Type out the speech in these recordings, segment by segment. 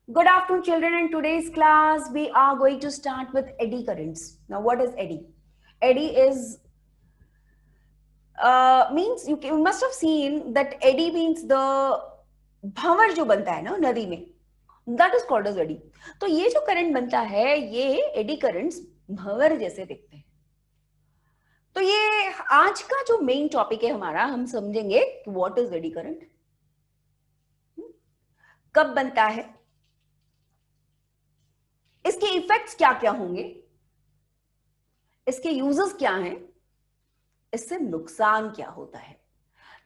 Good afternoon, children. In today's class, we are going to start with eddy currents. Now, what is eddy? Eddy is means you must have seen that eddy means the भंवर जो बनता है ना नदी में, that is called as eddy. तो ये जो current बनता है, ये एडी करंट्स भंवर जैसे दिखते हैं. तो ये आज का जो मेन टॉपिक है हमारा, हम समझेंगे कि व्हाट इज एडी करंट, कब बनता है, इसके इफेक्ट्स क्या क्या होंगे, इसके यूजेस क्या हैं, इससे नुकसान क्या होता है.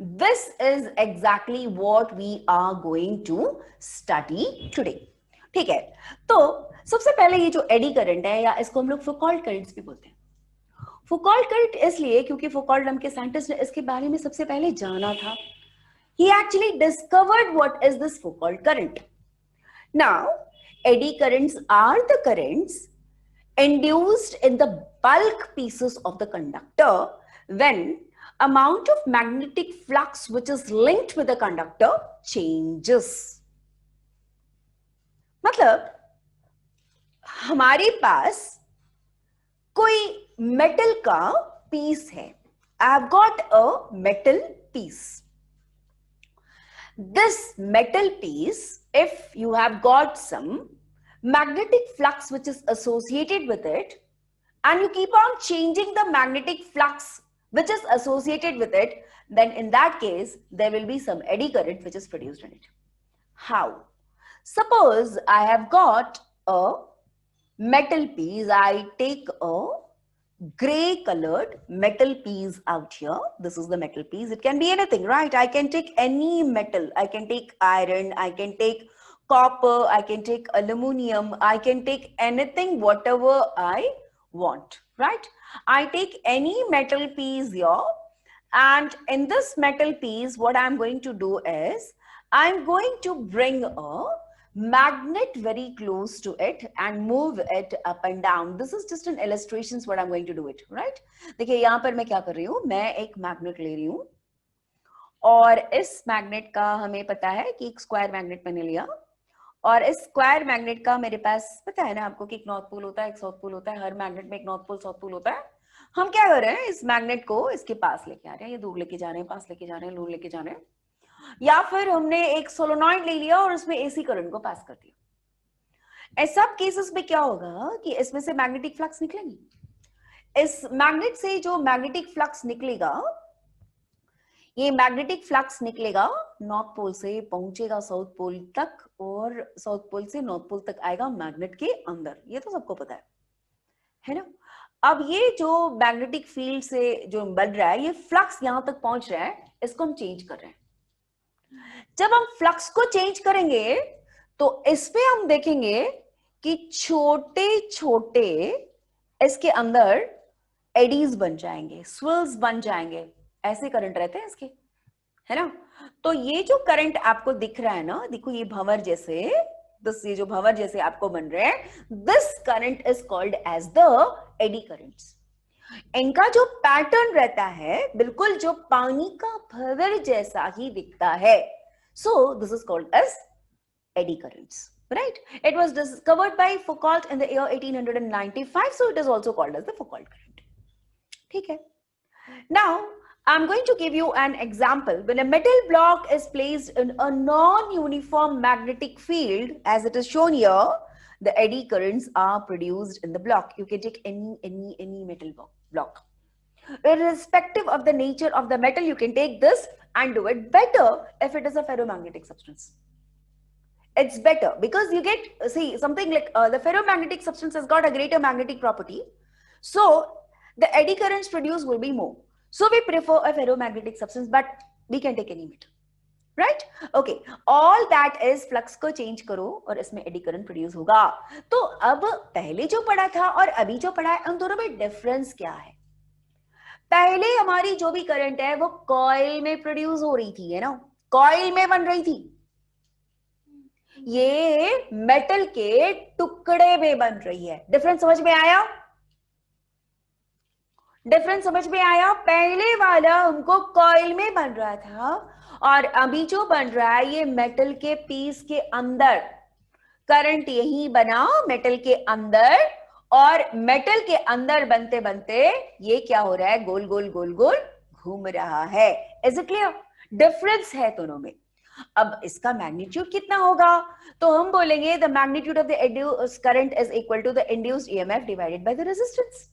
This is exactly what we are going to study today. ठीक है, तो सबसे पहले ये जो एडी करंट है, या इसको हम लोग फुकॉल्ट करंट्स भी बोलते हैं. फुकॉल्ट करंट इसलिए क्योंकि फुकॉल्ट नाम के साइंटिस्ट ने इसके बारे में सबसे पहले जाना था. He actually discovered what is this Foucault current. Now, eddy currents are the currents induced in the bulk pieces of the conductor when amount of magnetic flux which is linked with the conductor changes. मतलब हमारे पास कोई metal का piece है. I have got a metal piece. This metal piece, if you have got some magnetic flux which is associated with it, and you keep on changing the magnetic flux which is associated with it, then in that case there will be some eddy current which is produced in it. How? Suppose I have got a metal piece. I take a gray colored metal piece out here. This is the metal piece. It can be anything, right? I can take any metal. I can take iron, I can take copper, I can take aluminum, I can take anything, whatever I want, right? I take any metal piece here, and in this metal piece what I'm going to do is I'm going to bring a magnet very close to it and move it up and down. This is just an illustration what I'm going to do it, right? देखिए यहाँ पर मैं क्या कर रही हूँ, मैं एक मैग्नेट ले रही हूँ, और इस मैग्नेट का हमें पता है कि एक स्क्वायर मैग्नेट मैंने लिया, और इस स्क्वायर मैग्नेट का मेरे पास पता है ना आपको कि एक नॉर्थ पोल होता है, एक साउथ पोल होता है. हर मैग्नेट में एक नॉर्थ पोल साउथ पोल होता है. हम क्या कर रहे हैं, इस मैग्नेट को इसके पास लेके आ रहे हैं, ये दूर लेके जा रहे हैं, पास लेके जा रहे हैं, दूर लेके जा रहे हैं. या फिर हमने एक सोलोनॉइड ले लिया और उसमें एसी करंट को पास कर दिया. इस सब केसेस में क्या होगा कि इसमें से मैग्नेटिक फ्लक्स निकलेंगे. इस मैग्नेट से जो मैग्नेटिक फ्लक्स निकलेगा, ये मैग्नेटिक फ्लक्स निकलेगा नॉर्थ पोल से, पहुंचेगा साउथ पोल तक, और साउथ पोल से नॉर्थ पोल तक आएगा मैग्नेट के अंदर. ये तो सबको पता है ना. अब ये जो मैग्नेटिक फील्ड से जो बन रहा है, ये फ्लक्स यहां तक पहुंच रहा है, इसको हम चेंज कर रहे हैं. जब हम फ्लक्स को चेंज करेंगे तो इस पे हम देखेंगे कि छोटे छोटे इसके अंदर एडीज बन जाएंगे, स्विल्स बन जाएंगे. ऐसे करंट रहते हैं इसके, है ना. तो ये जो करंट आपको दिख रहा है ना, देखो ये भंवर जैसे, ये जो भंवर जैसे आपको बन रहे हैं, this current is called as the eddy currents. इनका जो पैटर्न रहता है बिल्कुल जो पानी का भंवर जैसा ही दिखता है. So this is called as eddy currents, right? It was discovered by Foucault in the year 1895, so it is also called as the Foucault current. ठीक है. Now I'm going to give you an example. When a metal block is placed in a non-uniform magnetic field, as it is shown here, the eddy currents are produced in the block. You can take any metal block. Irrespective of the nature of the metal, you can take this and do it better if it is a ferromagnetic substance. It's better because you get, see, something like the ferromagnetic substance has got a greater magnetic property, so the eddy currents produced will be more. So we prefer a ferromagnetic substance, but we can take any metal, right? Okay, all that is flux को change करो और इसमें eddy current produce होगा. तो अब पहले जो पढ़ा था और अभी जो पढ़ा है, उन दोनों में डिफरेंस क्या है? पहले हमारी जो भी करंट है वो कॉइल में प्रोड्यूस हो रही थी, है ना, कॉइल में बन रही थी. ये मेटल के टुकड़े में बन रही है. डिफरेंस समझ में आया? डिफरेंस समझ में आया? पहले वाला हमको कॉइल में बन रहा था, और अभी जो बन रहा है ये मेटल के पीस के अंदर. करंट यही बना मेटल के अंदर, और मेटल के अंदर बनते बनते ये क्या हो रहा है, गोल गोल गोल गोल घूम रहा है। Is it clear? डिफरेंस है दोनों में। अब इसका मैग्नीट्यूड कितना होगा, तो हम बोलेंगे the magnitude of the induced current is equal to the induced EMF divided by the resistance.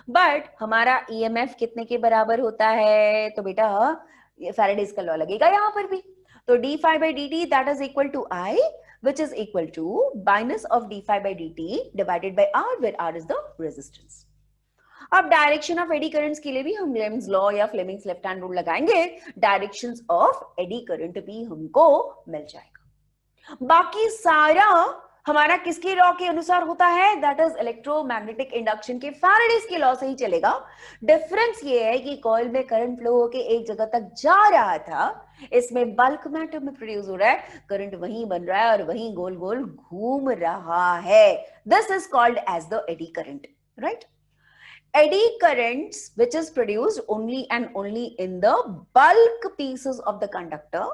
But हमारा ईएमएफ कितने के बराबर होता है, तो बेटा फैराडेज का लॉ लगेगा यहां पर भी। तो d phi by dt that is equal to I, which is equal to minus of d phi by dt divided by R, where R is the resistance. अब डायरेक्शन ऑफ एडी करंट्स के लिए भी हम limbs law या Fleming's left hand rule लगाएंगे, directions of eddy current भी हमको मिल जाएगा। बाकी सारा हमारा किसके लॉ के अनुसार होता है, दैट इज इलेक्ट्रोमैग्नेटिक इंडक्शन के फैराडेज के लॉ से ही चलेगा। डिफरेंस ये है कि कॉइल में करंट फ्लो होके एक जगह तक जा रहा था, इसमें बल्क मैटर में प्रोड्यूस हो रहा है, करंट वहीं बन रहा है और वहीं गोल गोल घूम रहा है। This is called as the eddy current, right? Eddy currents which is produced only and only in the bulk pieces of the conductor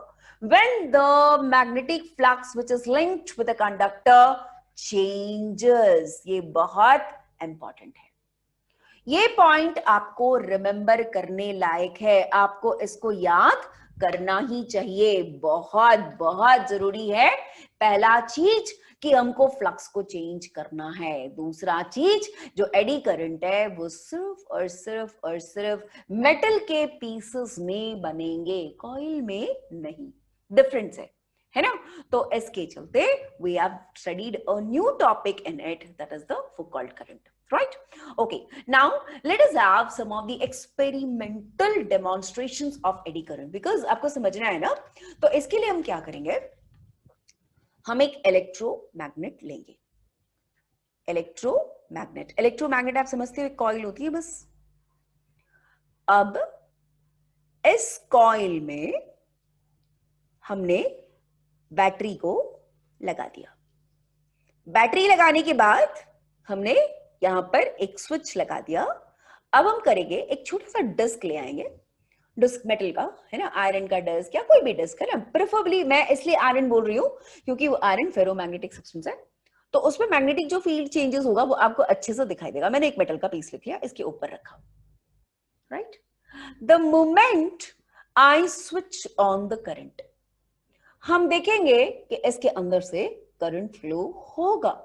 when the magnetic flux which is linked with the conductor changes। ये बहुत important है, ये point आपको remember करने लायक है, आपको इसको याद करना ही चाहिए, बहुत बहुत जरूरी है। पहला चीज कि हमको फ्लक्स को चेंज करना है, दूसरा चीज जो एडी करंट है वो सिर्फ और सिर्फ और सिर्फ मेटल के पीसेस में बनेंगे, कॉइल में नहीं। डिफरेंस है ना? तो इसके चलते we have studied a new topic in it, that is the Foucault current, right? Okay, now let us have some of the experimental demonstrations of eddy current, because आपको समझना है ना। तो इसके लिए हम क्या करेंगे, हम एक इलेक्ट्रोमैग्नेट लेंगे। इलेक्ट्रोमैग्नेट आप समझते हो, एक कॉइल होती है बस। अब इस कॉइल में हमने बैटरी को लगा दिया, बैटरी लगाने के बाद हमने यहां पर एक स्विच लगा दिया। अब हम करेंगे, एक छोटा सा डिस्क ले आएंगे, डिस्क मेटल का है ना, आयरन का डिस्क या कोई भी डिस्क है ना, प्रेफरेबली मैं इसलिए आयरन बोल रही हूं क्योंकि वो आयरन फेरोमैग्नेटिक सब्सटेंस है, तो उसमें मैग्नेटिक जो फील्ड चेंजेस होगा वो आपको अच्छे से दिखाई देगा। मैंने एक मेटल का पीस लिख लिया, इसके ऊपर रखा, right? The moment I switch on the current, हम देखेंगे कि इसके अंदर से करंट फ्लो होगा।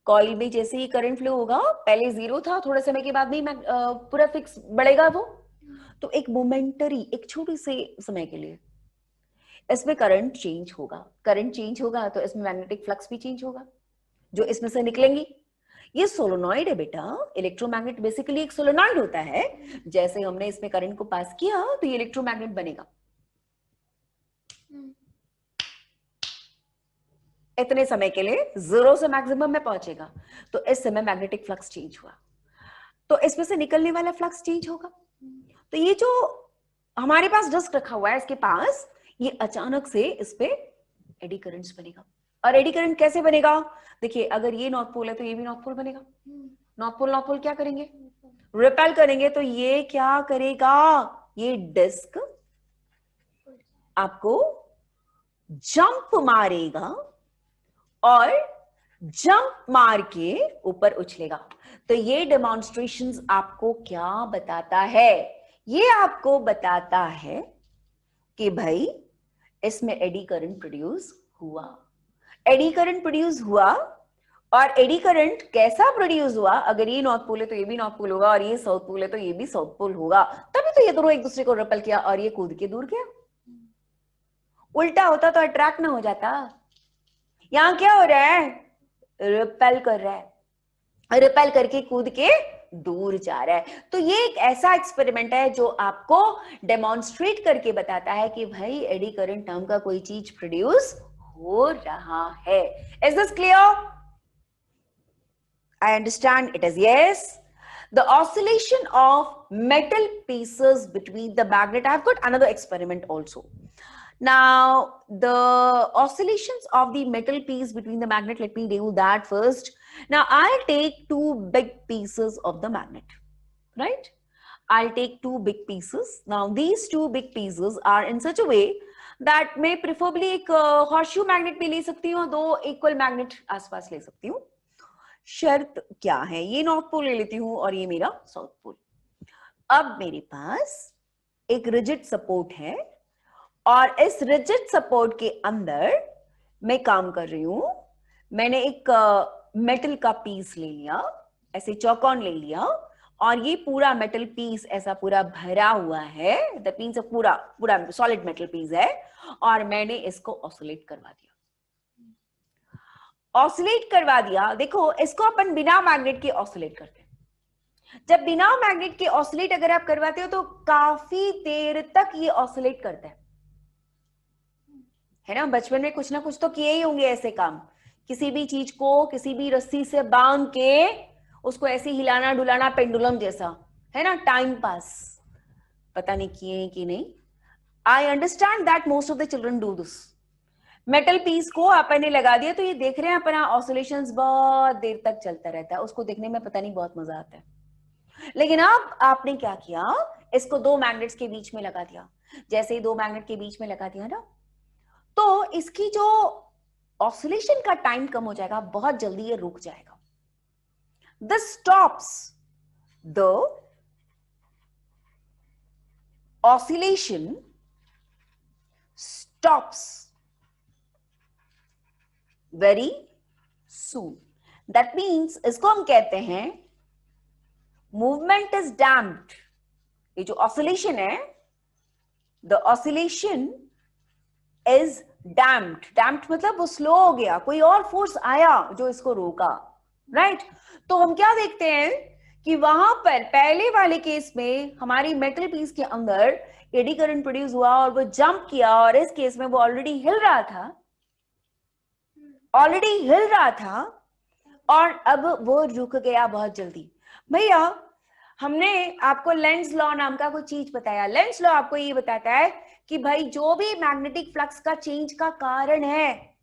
कॉइल में जैसे ही करंट फ्लो होगा, पहले जीरो था, थोड़े समय के बाद नहीं पूरा फिक्स बढ़ेगा वो, तो एक मोमेंटरी, एक छोटे से समय के लिए इसमें करंट चेंज होगा। करंट चेंज होगा तो इसमें मैग्नेटिक फ्लक्स भी चेंज होगा, जो इसमें से निकलेंगी। ये सोलोनॉइड है बेटा, इलेक्ट्रोमैग्नेट बेसिकली एक सोलोनॉइड होता है। जैसे हमने इसमें करंट को पास किया तो ये इलेक्ट्रोमैग्नेट बनेगा, इतने समय के लिए जीरो से मैक्सिमम में पहुंचेगा, तो इस समय मैग्नेटिक फ्लक्स चेंज हुआ, तो इसमें से निकलने वाला फ्लक्स चेंज होगा। तो ये जो हमारे पास डिस्क रखा हुआ है इसके पास, ये अचानक से इस पे एडी करंट्स बनेगा। और एडी करंट कैसे बनेगा, देखिए अगर ये नॉर्थ पोल है तो ये भी नॉर्थ पोल बनेगा। नॉर्थ पोल क्या करेंगे, रिपेल करेंगे, तो ये क्या करेगा, ये डिस्क आपको जंप मारेगा और जंप मार के ऊपर उछलेगा। तो ये डेमोन्स्ट्रेशंस आपको क्या बताता है, ये आपको बताता है कि भाई इसमें एडी करंट प्रोड्यूस हुआ। एडी करंट प्रोड्यूस हुआ, और एडी करंट कैसा प्रोड्यूस हुआ, अगर ये नॉर्थ पोल है तो ये भी नॉर्थ पोल होगा, और ये साउथ पोल है तो ये भी साउथ पोल होगा। तभी तो ये दोनों एक दूसरे को रिपेल किया और ये कूद के दूर गया। उल्टा होता तो अट्रैक्ट ना हो जाता। यहां क्या हो रहा है, रिपेल कर रहा है, रिपेल करके कूद के दूर जा रहा है। तो ये एक ऐसा एक्सपेरिमेंट है जो आपको डेमोन्स्ट्रेट करके बताता है कि भाई एडी करंट नाम का कोई चीज प्रोड्यूस हो रहा है। Is this clear? I understand it is yes. The oscillation of metal pieces between the magnet. I've got another experiment also. Now, the oscillations of the metal piece between the magnet, let me do that first. Now, I'll take two big pieces of the magnet, right? I'll take two big pieces. Now, these two big pieces are in such a way that मैं preferably एक horseshoe magnet भी ले सकती हूँ, 2 equal magnet आसपास ले सकती हूँ। शर्त क्या है, ये नॉर्थ पोल ले लेती हूँ और ये मेरा साउथ पोल। अब मेरे पास एक रिजिड सपोर्ट है और इस रिजिड सपोर्ट के अंदर मैं काम कर रही हूं। मैंने एक मेटल का पीस ले लिया, ऐसे चौकोन ले लिया और ये पूरा मेटल पीस ऐसा पूरा भरा हुआ है, दैट मींस पूरा पूरा सॉलिड मेटल पीस है और मैंने इसको ऑसिलेट करवा दिया। ऑसिलेट करवा दिया, देखो इसको अपन बिना मैग्नेट के ऑसिलेट करते हैं। जब बिना मैग्नेट के ऑसिलेट अगर आप करवाते हो तो काफी देर तक ये ऑसिलेट करता है ना। बचपन में कुछ ना कुछ तो किए ही होंगे ऐसे काम, किसी भी चीज को किसी भी रस्सी से बांध के उसको ऐसे हिलाना डुलाना, पेंडुलम जैसा, है ना, टाइम पास। पता नहीं किए हैं कि नहीं। I understand that most of the children do this. Metal piece को अपन ने लगा दिया तो ये देख रहे हैं अपना ऑसिलेशंस बहुत देर तक चलता रहता है, उसको देखने में पता नहीं बहुत मजा आता है। लेकिन अब आपने क्या किया, इसको 2 मैग्नेट्स के बीच में लगा दिया। जैसे ही 2 मैग्नेट के बीच में लगा दिया ना, तो इसकी जो ऑसिलेशन का टाइम कम हो जाएगा, बहुत जल्दी ये रुक जाएगा। This stops the oscillation, stops very soon. That means इसको हम कहते हैं मूवमेंट इज डैम्प्ड। ये जो ऑसिलेशन है, the oscillation is damped. Damped मतलब वो स्लो हो गया, कोई और फोर्स आया जो इसको रोका, राइट। तो हम क्या देखते हैं कि वहां पर पहले वाले केस में हमारी मेटल पीस के अंदर एडी करंट प्रोड्यूस हुआ और वो जंप किया, और इस केस में वो ऑलरेडी हिल रहा था और अब वो रुक गया बहुत जल्दी। भैया हमने आपको लेंज लॉ नाम का कोई चीज बताया। लेंज लॉ आपको ये बताता है कि भाई जो भी मैग्नेटिक फ्लक्स का चेंज का कारण है,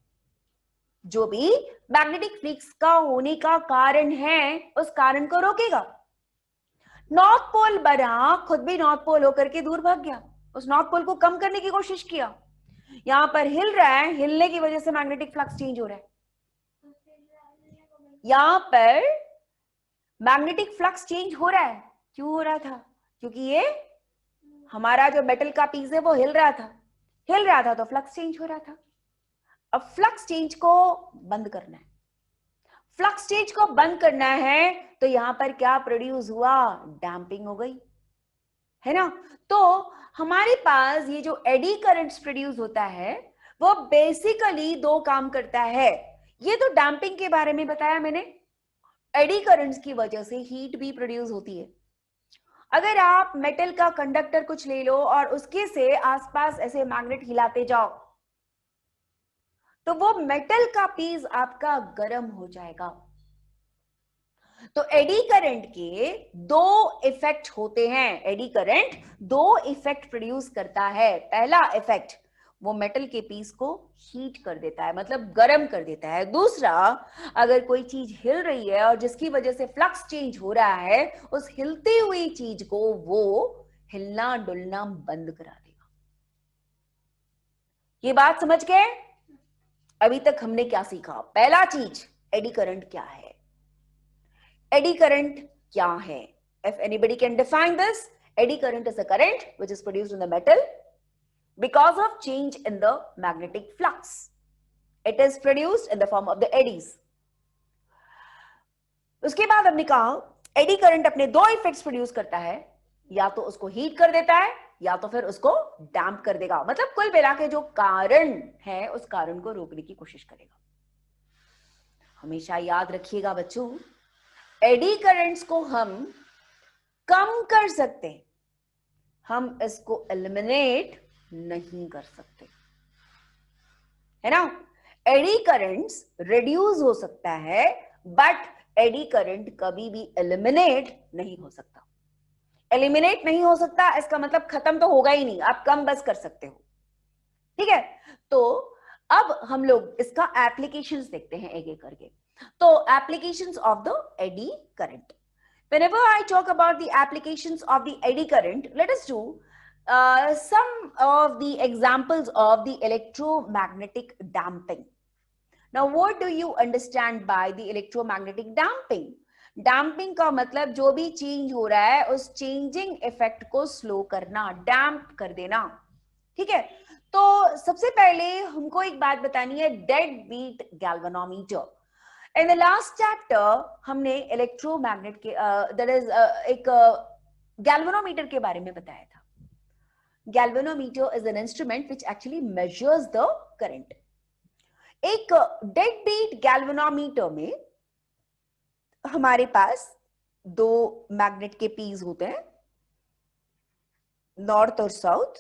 जो भी मैग्नेटिक फ्लक्स का होने का कारण है, उस कारण को रोकेगा। नॉर्थ पोल बना, खुद भी नॉर्थ पोल होकर के दूर भाग गया, उस नॉर्थ पोल को कम करने की कोशिश किया। यहां पर हिल रहा है, हिलने की वजह से मैग्नेटिक फ्लक्स चेंज हो रहा है। यहां पर मैग्नेटिक फ्लक्स चेंज हो रहा है, क्यों हो रहा था? क्योंकि ये हमारा जो मेटल का पीस है वो हिल रहा था तो फ्लक्स चेंज हो रहा था। अब फ्लक्स चेंज को बंद करना है। फ्लक्स चेंज को बंद करना है तो यहां पर क्या प्रोड्यूस हुआ? डैम्पिंग हो गई, है ना। तो हमारे पास ये जो एडी करंट्स प्रोड्यूस होता है वो बेसिकली 2 काम करता है। ये तो डैम्पिंग के बारे में बताया मैंने। एडी करंट्स की वजह से हीट भी प्रोड्यूस होती है। अगर आप मेटल का कंडक्टर कुछ ले लो और उसके से आसपास ऐसे मैग्नेट हिलाते जाओ तो वो मेटल का पीस आपका गर्म हो जाएगा। तो एडी करंट के 2 इफेक्ट होते हैं। एडी करंट 2 इफेक्ट प्रोड्यूस करता है। पहला इफेक्ट, वो मेटल के पीस को हीट कर देता है, मतलब गर्म कर देता है। दूसरा, अगर कोई चीज हिल रही है और जिसकी वजह से फ्लक्स चेंज हो रहा है, उस हिलती हुई चीज को वो हिलना डुलना बंद करा देगा। ये बात समझ गए? अभी तक हमने क्या सीखा? पहला चीज, एडी करंट क्या है। एडी करंट क्या है? If anybody can define this, eddy current is a current which is produced in the metal because of change in the magnetic flux. It is produced in the form of the eddies. उसके बाद हमने कहा eddy current अपने 2 effects produce करता है, या तो उसको हीट कर देता है या तो फिर उसको डैम्प कर देगा। मतलब कुल मिला के जो कारण है उस कारण को रोकने की कोशिश करेगा। हमेशा याद रखिएगा बच्चों, एडी करंट्स को हम कम कर सकते हैं, हम इसको एलिमिनेट नहीं कर सकते, है ना। एडी करंट्स रिड्यूस हो सकता है बट एडी करंट कभी भी एलिमिनेट नहीं हो सकता। एलिमिनेट नहीं हो सकता इसका मतलब खत्म तो होगा ही नहीं, आप कम बस कर सकते हो, ठीक है। तो अब हम लोग इसका एप्लीकेशंस देखते हैं एक एक करके। तो applications of the eddy current. Whenever I talk about the applications of the eddy current, let us do some of the examples of the electromagnetic damping. Now, what do you understand by the electromagnetic damping? Damping का मतलब जो भी change हो रहा है उस changing effect को slow करना, डैम्प कर देना, ठीक है। तो सबसे पहले हमको एक बात बतानी है, dead beat galvanometer. In the last chapter हमने इलेक्ट्रोमैग्नेट के दैट इज एक गैल्वेनोमीटर के बारे में बताया था। Galvanometer is an instrument which actually measures the current. एक डेड बीट गैल्वेनोमीटर में हमारे पास दो मैग्नेट के पीस होते हैं, नॉर्थ और साउथ।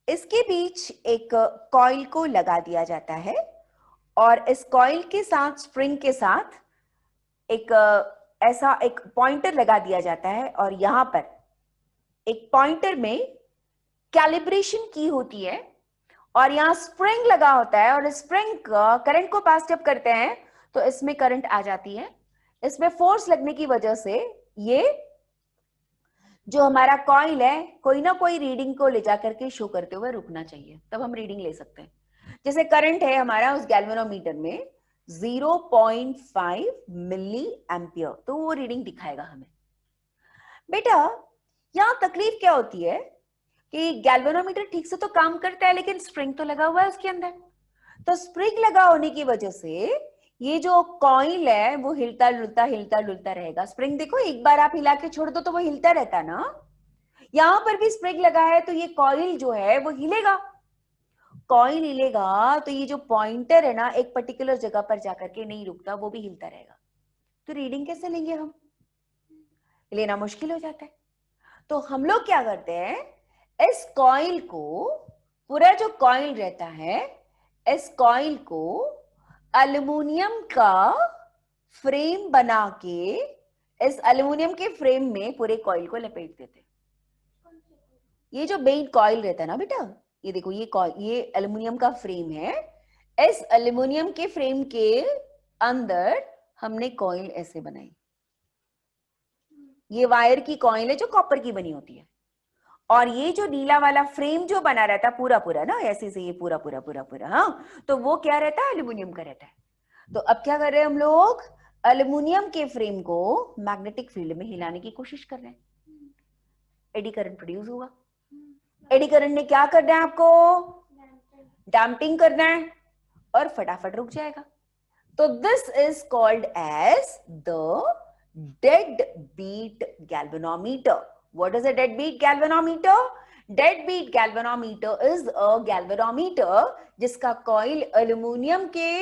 इसके बीच एक कॉइल को लगा दिया जाता है और इस कॉइल के साथ, स्प्रिंग के साथ एक ऐसा एक पॉइंटर लगा दिया जाता है और यहां पर एक पॉइंटर में कैलिब्रेशन की होती है और यहां स्प्रिंग लगा होता है और स्प्रिंग करंट को पास जब करते हैं तो इसमें करंट आ जाती है। इसमें फोर्स लगने की वजह से ये जो हमारा कॉइल है कोई ना कोई रीडिंग को ले जाकर के शो करते हुए रुकना चाहिए, तब हम रीडिंग ले सकते हैं। जैसे करंट है हमारा उस गैल्वेनोमीटर में 0.5 मिली एम्पियर, तो वो रीडिंग दिखाएगा हमें। बेटा यहां तकलीफ क्या होती है कि गैल्वेनोमीटर ठीक से तो काम करता है लेकिन स्प्रिंग तो लगा हुआ है उसके अंदर। तो स्प्रिंग लगा होने की वजह से ये जो कॉइल है वो हिलता डुलता रहेगा। स्प्रिंग देखो, एक बार आप हिला के छोड़ दो तो वो हिलता रहता ना। यहां पर भी स्प्रिंग लगा है तो ये कॉइल जो है वो हिलेगा। कॉइल हिलेगा तो ये जो पॉइंटर है ना एक पर्टिकुलर जगह पर जाकर के नहीं रुकता, वो भी हिलता रहेगा। तो रीडिंग कैसे लेंगे हम? लेना मुश्किल हो जाता है। तो हम लोग क्या करते हैं, इस कॉइल को, पूरा जो कॉइल रहता है, इस कॉइल को एल्युमिनियम का फ्रेम बना के इस एल्युमिनियम के फ्रेम में पूरे कॉइल को लपेट देते हैं। ये जो मेन कॉइल रहता है ना बेटा, ये देखो ये एल्युमिनियम का फ्रेम है। इस एल्युमिनियम के फ्रेम के अंदर हमने कॉइल ऐसे बनाई। ये वायर की कॉइल है जो कॉपर की बनी होती है और ये जो नीला वाला फ्रेम जो बना रहता है पूरा ना ऐसे से, ये पूरा हाँ, तो वो क्या रहता है, एल्युमिनियम का रहता है। तो अब क्या कर रहे हैं हम लोग, एल्युमिनियम के फ्रेम को मैग्नेटिक फील्ड में हिलाने की कोशिश कर रहे हैं। एडी करंट प्रोड्यूस होगा। एडी करंट ने क्या करना है, आपको डैम्पिंग करना है और फटाफट रुक जाएगा। तो this is called as the dead beat galvanometer. What is a deadbeat galvanometer? Deadbeat galvanometer is a galvanometer जिसका कॉइल एल्युमिनियम के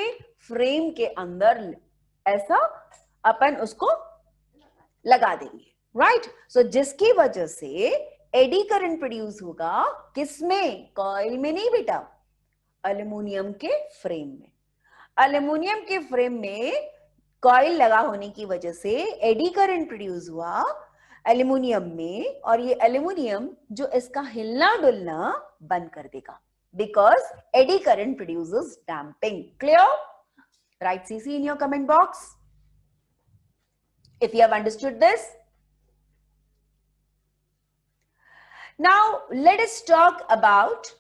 फ्रेम के अंदर ऐसा अपन उसको लगा देंगे, राइट। सो जिसकी वजह से एडी करंट प्रोड्यूस होगा। किसमें? कॉइल में नहीं बेटा, एल्युमिनियम के फ्रेम में। एल्युमिनियम के फ्रेम में कॉइल लगा होने की वजह से एडी करंट प्रोड्यूस हुआ एल्युमिनियम में, और ये एल्युमिनियम जो इसका हिलना डुलना बंद कर देगा, because eddy current produces damping. Clear? Right CC in your comment box if you have understood this. Now let us talk about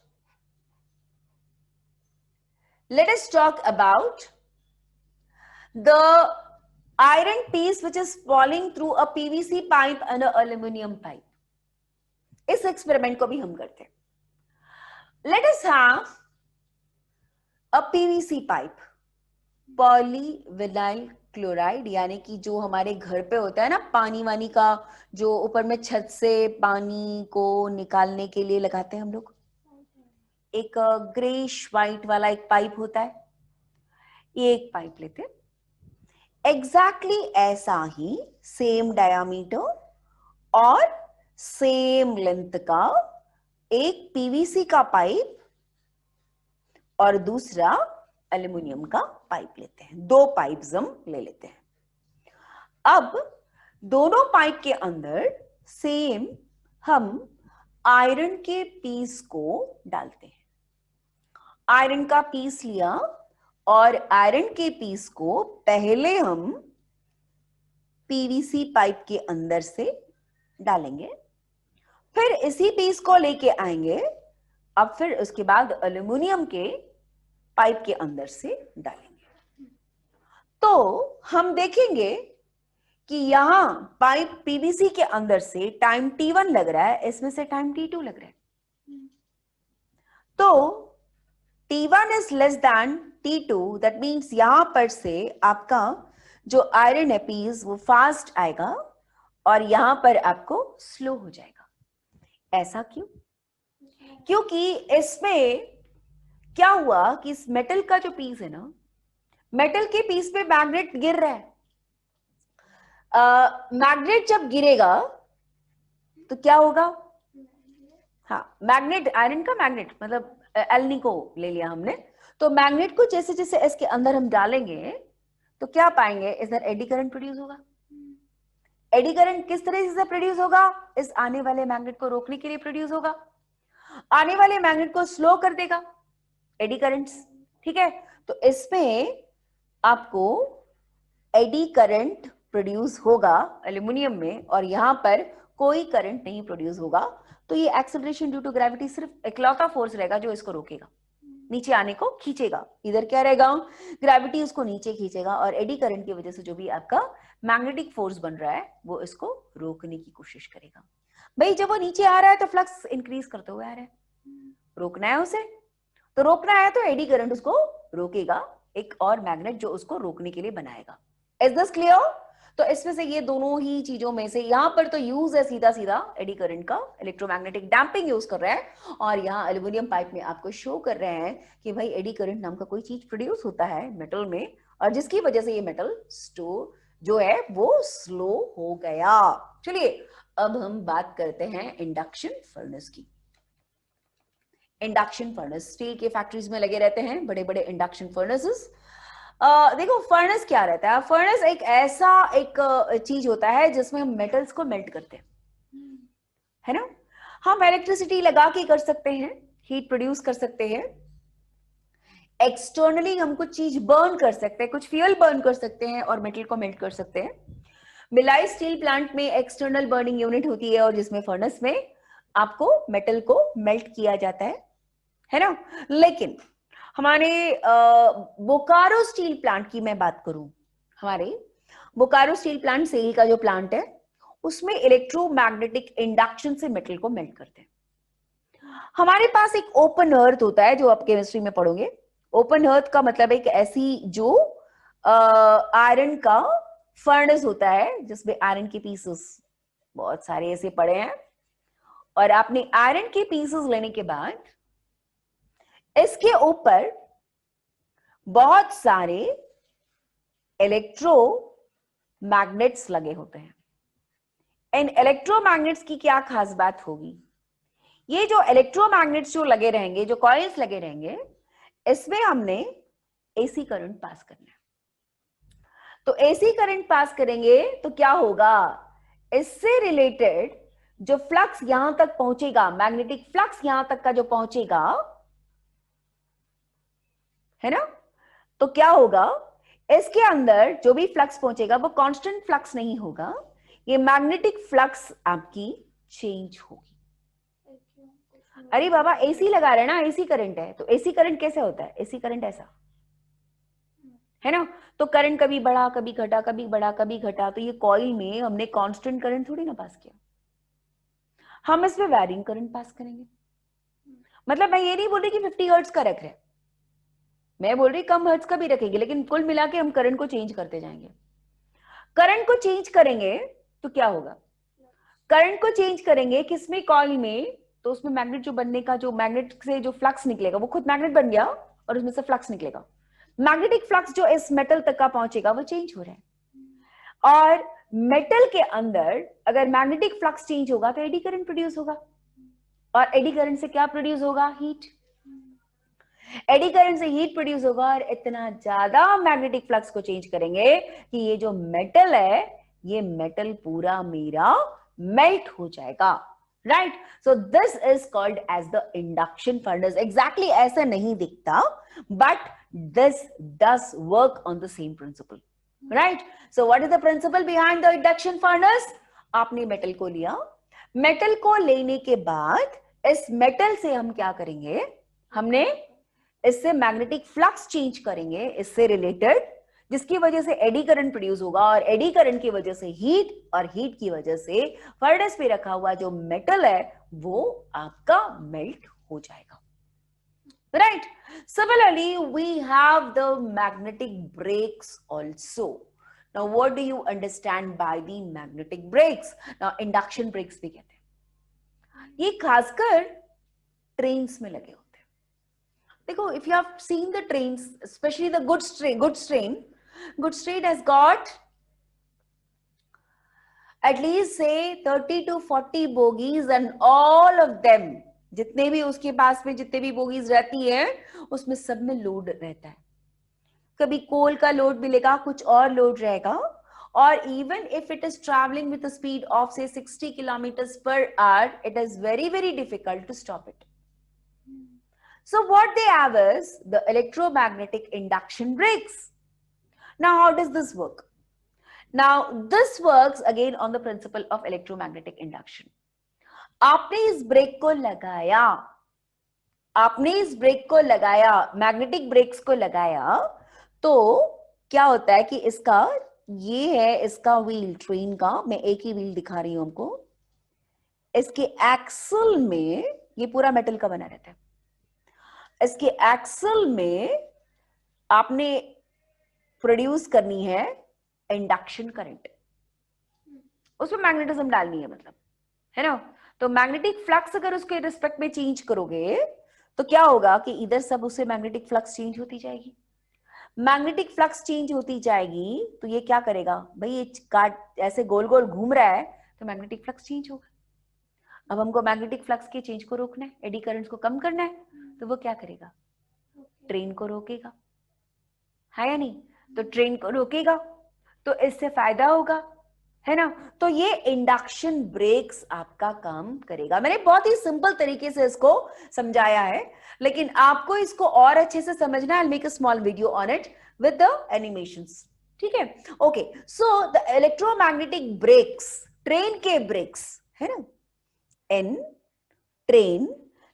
the iron piece which is falling through a PVC pipe and an aluminum pipe. इस experiment को भी हम करते हैं। Let us have a PVC pipe, polyvinyl chloride, यानी कि जो हमारे घर पे होता है ना पानी वानी का, जो ऊपर में छत से पानी को निकालने के लिए लगाते हैं हम लोग, एक ग्रेश वाइट वाला एक पाइप होता है। ये एक पाइप लेते हैं, एग्जैक्टली ऐसा ही सेम डायामीटर और सेम लेंथ का एक पीवीसी का पाइप और दूसरा एल्युमिनियम का पाइप लेते हैं। दो पाइप्स हम ले लेते हैं। अब दोनों पाइप के अंदर सेम हम आयरन के पीस को डालते हैं। आयरन का पीस लिया और आयरन के पीस को पहले हम पीवीसी पाइप के अंदर से डालेंगे। फिर इसी पीस को लेके आएंगे, अब फिर उसके बाद एल्युमिनियम के पाइप के अंदर से डालेंगे। तो हम देखेंगे कि यहां पाइप पीवीसी के अंदर से टाइम t1 लग रहा है, इसमें से टाइम t2 लग रहा है। तो t1 is less than t2, that means यहां पर से आपका जो आयरन है पीस वो फास्ट आएगा और यहां पर आपको स्लो हो जाएगा। ऐसा क्यों? क्योंकि इसमें क्या हुआ कि इस मेटल का जो पीस है ना, मेटल के पीस पे मैग्नेट गिर रहा है। मैग्नेट जब गिरेगा तो क्या होगा? हाँ, मैग्नेट, आयरन का मैग्नेट मतलब एल्नी को ले लिया हमने। तो मैग्नेट को जैसे जैसे इसके अंदर हम डालेंगे तो क्या पाएंगे? इधर एडी करंट प्रोड्यूस होगा। एडी करंट किस तरह से प्रोड्यूस होगा? इस आने वाले मैग्नेट को रोकने के लिए प्रोड्यूस होगा, आने वाले मैग्नेट को स्लो कर देगा एडी करंट्स। ठीक है, तो इसमें आपको एडी करंट प्रोड्यूस होगा एल्युमिनियम में, और यहां पर कोई करंट नहीं प्रोड्यूस होगा। तो ये एक्सेलरेशन ड्यू टू ग्रेविटी सिर्फ इकलौता फोर्स रहेगा जो इसको रोकेगा, नीचे आने को खींचेगा। इधर क्या रहेगा? ग्रेविटी उसको नीचे खींचेगा, और एडी करंट की वजह से जो भी आपका मैग्नेटिक फोर्स बन रहा है वो इसको रोकने की कोशिश करेगा। भाई जब वो नीचे आ रहा है तो फ्लक्स इंक्रीज करते हुए आ रहा है, रोकना है उसे, तो रोकना है तो एडी करंट उसको रोकेगा, एक और मैग्नेट जो उसको रोकने के लिए बनाएगा। Is this clear? तो इसमें से ये दोनों ही चीजों में से यहां पर तो यूज है सीधा सीधा एडी करंट का, इलेक्ट्रोमैग्नेटिक डैम्पिंग यूज कर रहे हैं, और यहाँ एल्युमिनियम पाइप में आपको शो कर रहे हैं कि भाई एडी करंट नाम का कोई चीज प्रोड्यूस होता है मेटल में, और जिसकी वजह से ये मेटल जो है वो स्लो हो गया। चलिए अब हम बात करते हैं इंडक्शन फर्नेस की। इंडक्शन फर्नेस, स्टील के फैक्ट्रीज में लगे रहते हैं बड़े बड़े इंडक्शन फर्नेसेस। देखो फर्नेस क्या रहता है? फर्नेस एक ऐसा एक चीज होता है जिसमें हम मेटल्स को मेल्ट करते हैं, है ना। हम इलेक्ट्रिसिटी लगा के कर सकते हैं, हीट प्रोड्यूस कर सकते हैं, एक्सटर्नली हम कुछ चीज बर्न कर सकते हैं, कुछ फ्यूल बर्न कर सकते हैं और मेटल को मेल्ट कर सकते हैं। मिलाई स्टील प्लांट में एक्सटर्नल बर्निंग यूनिट होती है, और जिसमें फर्नेस में आपको मेटल को मेल्ट किया जाता है ना। लेकिन हमारे बोकारो स्टील प्लांट की मैं बात करूं, हमारे बोकारो स्टील प्लांट सेल का जो प्लांट है उसमें इलेक्ट्रोमैग्नेटिक इंडक्शन से मेटल को मेल्ट करते हैं। हमारे पास एक ओपन अर्थ होता है जो आप केमिस्ट्री में पढ़ोगे। ओपन अर्थ का मतलब एक ऐसी जो आयरन का फर्नेस होता है जिसमें आयरन के पीसेस बहुत सारे ऐसे पड़े हैं, और आपने आयरन के पीसेस लेने के बाद इसके ऊपर बहुत सारे इलेक्ट्रोमैग्नेट्स लगे होते हैं। इन इलेक्ट्रोमैग्नेट्स की क्या खास बात होगी? ये जो इलेक्ट्रोमैग्नेट्स जो लगे रहेंगे, जो कॉइल्स लगे रहेंगे, इसमें हमने एसी करंट पास करना है। तो एसी करंट पास करेंगे तो क्या होगा? इससे रिलेटेड जो फ्लक्स यहां तक पहुंचेगा, मैग्नेटिक फ्लक्स यहां तक का जो पहुंचेगा, है ना, तो क्या होगा? इसके अंदर जो भी फ्लक्स पहुंचेगा वो कांस्टेंट फ्लक्स नहीं होगा, ये मैग्नेटिक फ्लक्स आपकी चेंज होगी। अरे बाबा एसी लगा रहे हैं ना, एसी करंट है, तो एसी करंट कैसे होता है? एसी करंट ऐसा है ना, तो करंट कभी बढ़ा कभी घटा, कभी बढ़ा कभी घटा। तो ये कॉइल में हमने कांस्टेंट करंट थोड़ी ना पास किया, हम इसमें वैरिंग करंट पास करेंगे। मतलब मैं ये नहीं बोल रही कि 50 हर्ट्ज का रख रहे हैं, मैं बोल रही कम हर्ट्ज का भी रखेंगे, लेकिन कुल मिला के हम करंट को चेंज करते जाएंगे। करंट को चेंज करेंगे तो क्या होगा? करंट को चेंज करेंगे किसमें? कॉइल में। तो उसमें मैग्नेट जो बनने का, जो मैग्नेट से जो फ्लक्स निकलेगा वो खुद मैग्नेट बन गया, और उसमें से फ्लक्स निकलेगा। मैग्नेटिक फ्लक्स जो इस मेटल तक का पहुंचेगा वो चेंज हो रहा है, और मेटल के अंदर अगर मैग्नेटिक फ्लक्स चेंज होगा तो एडी करंट प्रोड्यूस होगा, और एडी करंट से क्या प्रोड्यूस होगा? हीट। एडी करंट से हीट प्रोड्यूस होगा, और इतना ज्यादा मैग्नेटिक फ्लक्स को चेंज करेंगे कि ये जो मेटल है, ये मेटल पूरा मेरा मेल्ट हो जाएगा। Right, so this is called as the induction furnace. Exactly ऐसा नहीं दिखता, but this does work on the same principle. Right, so what is the principle behind the induction furnace? आपने मेटल को लिया, मेटल को लेने के बाद इस मेटल से हम क्या करेंगे, हमने इससे मैग्नेटिक फ्लक्स चेंज करेंगे इससे रिलेटेड, जिसकी वजह से एडी करंट प्रोड्यूस होगा, और एडी करंट की वजह से हीट, और हीट की वजह से फर्नेस पे रखा हुआ जो मेटल है वो आपका मेल्ट हो जाएगा, right? Similarly, we have the magnetic brakes also. Now what do you understand by the magnetic brakes? Now induction brakes भी कहते हैं, ये खासकर ट्रेन्स में लगे होते हैं। देखो, if you have seen the trains, especially the goods train has got at least say 30 to 40 bogies, and all of them, जितने भी उसके पास में जितने भी बोगीज रहती है उसमें सब में लोड रहता है। कभी कोल का लोड मिलेगा, कुछ और लोड रहेगा, और even if it is travelling with speed of से 60 kilometres per hour, it is very very difficult to stop it. So what they have is the electromagnetic induction brakes. Now how does this work? Now this works again on the principle of electromagnetic induction. आपने इस break को लगाया, आपने इस break को लगाया, magnetic breaks को लगाया, तो क्या होता है कि इसका, ये है इसका व्हील ट्रेन का, मैं एक ही व्हील दिखा रही हूं हमको, इसके एक्सल में ये पूरा मेटल का बना रहता है, इसके एक्सल में आपने प्रोड्यूस करनी है इंडक्शन करंट, उसमें मैग्नेटिज्म डालनी है, मतलब है ना। तो मैग्नेटिक फ्लक्स अगर उसके रिस्पेक्ट में चेंज करोगे तो क्या होगा कि इधर सब उससे मैग्नेटिक फ्लक्स चेंज होती जाएगी, मैग्नेटिक फ्लक्स चेंज होती जाएगी, तो ये क्या करेगा भाई, ये काट ऐसे गोल गोल घूम रहा है तो मैग्नेटिक फ्लक्स चेंज होगा। अब हमको मैग्नेटिक फ्लक्स के चेंज को रोकना है, एडी करंट्स को कम करना है, तो वो क्या करेगा, ट्रेन को रोकेगा, है या नहीं। तो ट्रेन को रोकेगा तो इससे फायदा होगा, है ना। तो ये इंडक्शन ब्रेक्स आपका काम करेगा। मैंने बहुत ही सिंपल तरीके से इसको समझाया है, लेकिन आपको इसको और अच्छे से समझना है। I'll make a small video on it with the animations, ठीक है। Okay, so the electromagnetic brakes, train के ब्रेक्स, है ना, in train,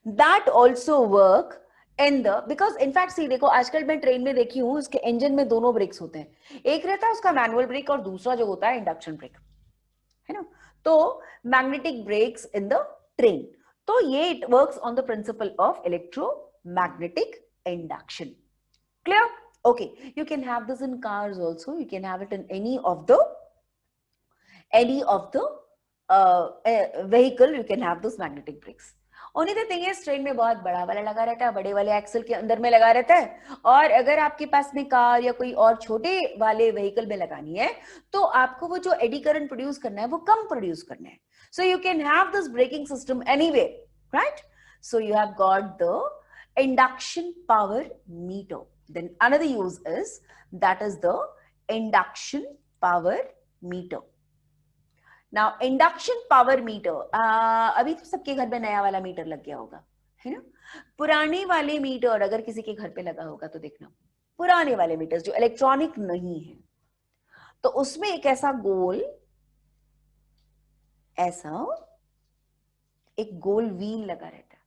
that also work in the, because in fact see देखो, आजकल मैं ट्रेन में देखी हूं, उसके इंजन में दोनों ब्रेक्स होते हैं, एक रहता है उसका मैनुअल ब्रेक और दूसरा जो होता है इंडक्शन ब्रेक, है ना। तो magnetic brakes in the train, तो ये it works on the principle of electromagnetic induction. Clear? Okay, you can have this in cars also, you can have it in any of the vehicle, you can have those magnetic brakes. Only the thing is, train में बहुत बड़ा वाला लगा रहता है, बड़े वाले axle के अंदर में लगा रहता है, और अगर आपके पास में कार या कोई और छोटे वाले व्हीकल में लगानी है तो आपको वो जो एडी करंट प्रोड्यूस करना है वो कम प्रोड्यूस करना है। So you can have this braking system anyway, right. So you have got the induction power meter. Then another use is, that is the induction power meter. Now induction power meter, अभी तो सबके घर में नया वाला metre लग गया होगा, है ना। पुराने वाले मीटर अगर किसी के घर पे लगा होगा तो देखना, पुराने वाले मीटर जो इलेक्ट्रॉनिक नहीं है, तो उसमें एक ऐसा गोल, ऐसा एक गोल व्हील लगा रहता है,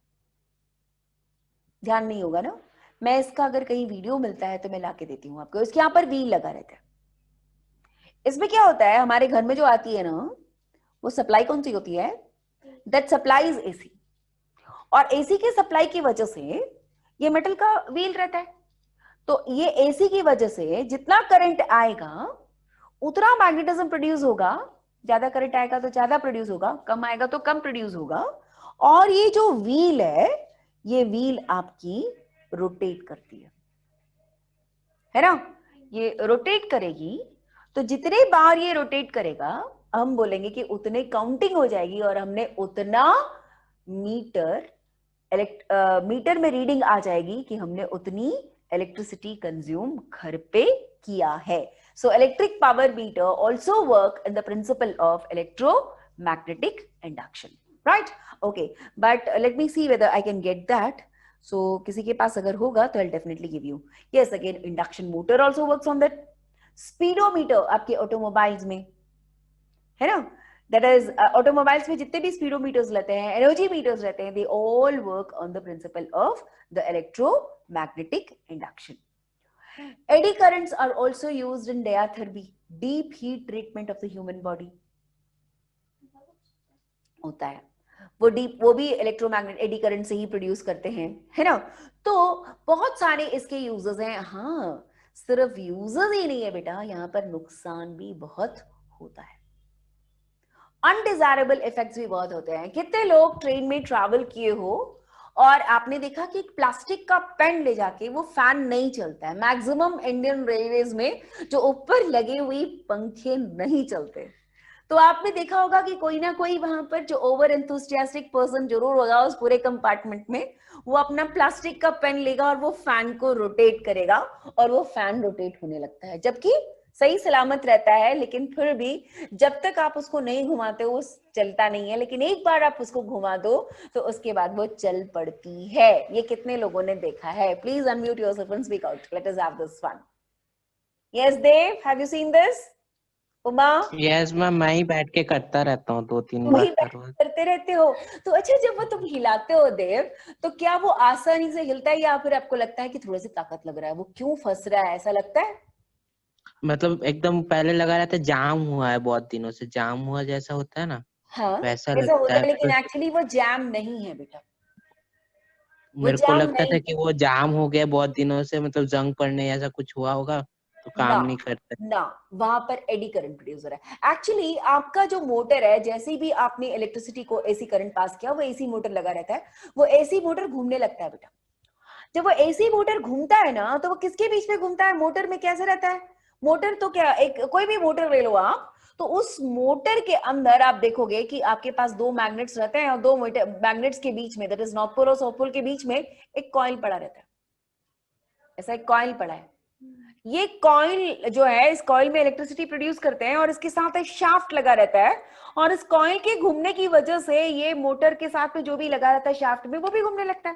ध्यान नहीं होगा ना, मैं इसका अगर कहीं वीडियो मिलता है तो मैं लाके देती हूँ आपको। इसके यहाँ पर व्हील लगा रहता है। इसमें क्या होता है, हमारे घर में जो आती है ना, वो सप्लाई कौन सी होती है, दैट सप्लाईज एसी, और एसी के सप्लाई की वजह से ये मेटल का व्हील रहता है। तो ये एसी की वजह से जितना करंट आएगा उतना मैग्नेटिज्म प्रोड्यूस होगा, ज्यादा करंट आएगा तो ज्यादा प्रोड्यूस होगा, कम आएगा तो कम प्रोड्यूस होगा। और ये जो व्हील है, ये व्हील आपकी रोटेट करती है ना, ये रोटेट करेगी, तो जितने बार ये रोटेट करेगा हम बोलेंगे कि उतने काउंटिंग हो जाएगी, और हमने उतना मीटर में रीडिंग आ जाएगी कि हमने उतनी इलेक्ट्रिसिटी कंज्यूम घर पे किया है। So electric power meter also work in the principle of electromagnetic induction, right. Okay, but let me see whether I can get that. So किसी के पास अगर होगा तो I definitely give you. Yes, again induction motor also works on that. Speedometer आपके automobiles में, है ना, That is, automobiles में जितने भी speedometers रहते हैं, energy meters रहते हैं, they all work on the principle of the electromagnetic induction. Eddy currents are also used in diathermy, deep heat treatment of the human body. होता है वो भी इलेक्ट्रोमैग्नेट एडी करंट से ही प्रोड्यूस करते हैं, है ना? तो बहुत सारे इसके यूजर्स हैं. हाँ, सिर्फ यूजर्स ही नहीं है बेटा, यहाँ पर नुकसान भी बहुत होता है. अनडिजायरेबल इफेक्ट्स भी बहुत होते हैं. कितने लोग ट्रेन में ट्रैवल किए हो और आपने देखा कि एक प्लास्टिक का पेन ले जाके वो फैन नहीं चलता है. मैक्सिमम इंडियन रेलवेज में जो ऊपर लगे हुए पंखे नहीं चलते. तो आपने देखा होगा कि कोई ना कोई वहां पर जो ओवर एंथुसियास्टिक पर्सन जरूर होगा उस पूरे कंपार्टमेंट में, वो अपना प्लास्टिक का पेन लेगा और वो फैन को रोटेट करेगा और वो फैन रोटेट होने लगता है, जबकि सही सलामत रहता है. लेकिन फिर भी जब तक आप उसको नहीं घुमाते वो चलता नहीं है. लेकिन एक बार आप उसको घुमा दो तो उसके बाद वो चल पड़ती है. ये कितने लोगों ने देखा है? Please unmute yourself and speak out. Let us have this fun. Yes Dev, have you seen this? Uma? Yes ma'am, मैं ही बैठ के करता रहता हूँ 2-3 वही बार रोज. करते रहते हो. तो अच्छा, जब वो तुम हिलाते हो देव, तो क्या वो आसानी से हिलता है या फिर आपको लगता है कि थोड़ा सी ताकत लग रहा है, वो क्यों फंस रहा है, ऐसा लगता है? मतलब एकदम पहले लगा रहता है जाम हुआ है, बहुत दिनों से जाम हुआ जैसा होता है ना, हाँ, वैसा ऐसा लगता होता है. है. लेकिन फिर एक्चुअली वो जैम नहीं है बेटा, वो मेरे को जैम लगता था नहीं कि वो जाम हो गया बहुत दिनों से, मतलब जंग पड़ने ऐसा कुछ हुआ होगा तो काम ना नहीं करता. ना. वहां पर एडी करंट प्रोड्यूस हो रहा है. एक्चुअली आपका जो मोटर है, जैसे भी आपने इलेक्ट्रिसिटी को एसी करंट पास किया, वो एसी मोटर लगा रहता है. वो एसी मोटर घूमने लगता है बेटा. जब वो एसी मोटर घूमता है ना, तो वो किसके बीच में घूमता है? मोटर में कैसे रहता है? मोटर तो क्या, एक कोई भी मोटर ले लो आप, तो उस मोटर के अंदर आप देखोगे कि आपके पास दो मैग्नेट्स रहते हैं और दो मैग्नेट्स के बीच में, दैट इज नॉर्थ पोल और साउथ पोल के बीच में एक कॉइल पड़ा रहता है. ऐसा एक कॉइल पड़ा है. ये कॉइल जो है, इस कॉइल में इलेक्ट्रिसिटी प्रोड्यूस करते हैं और इसके साथ एक शाफ्ट लगा रहता है. और इस कॉइल के घूमने की वजह से ये मोटर के साथ में जो भी लगा रहता है शाफ्ट में, वो भी घूमने लगता है.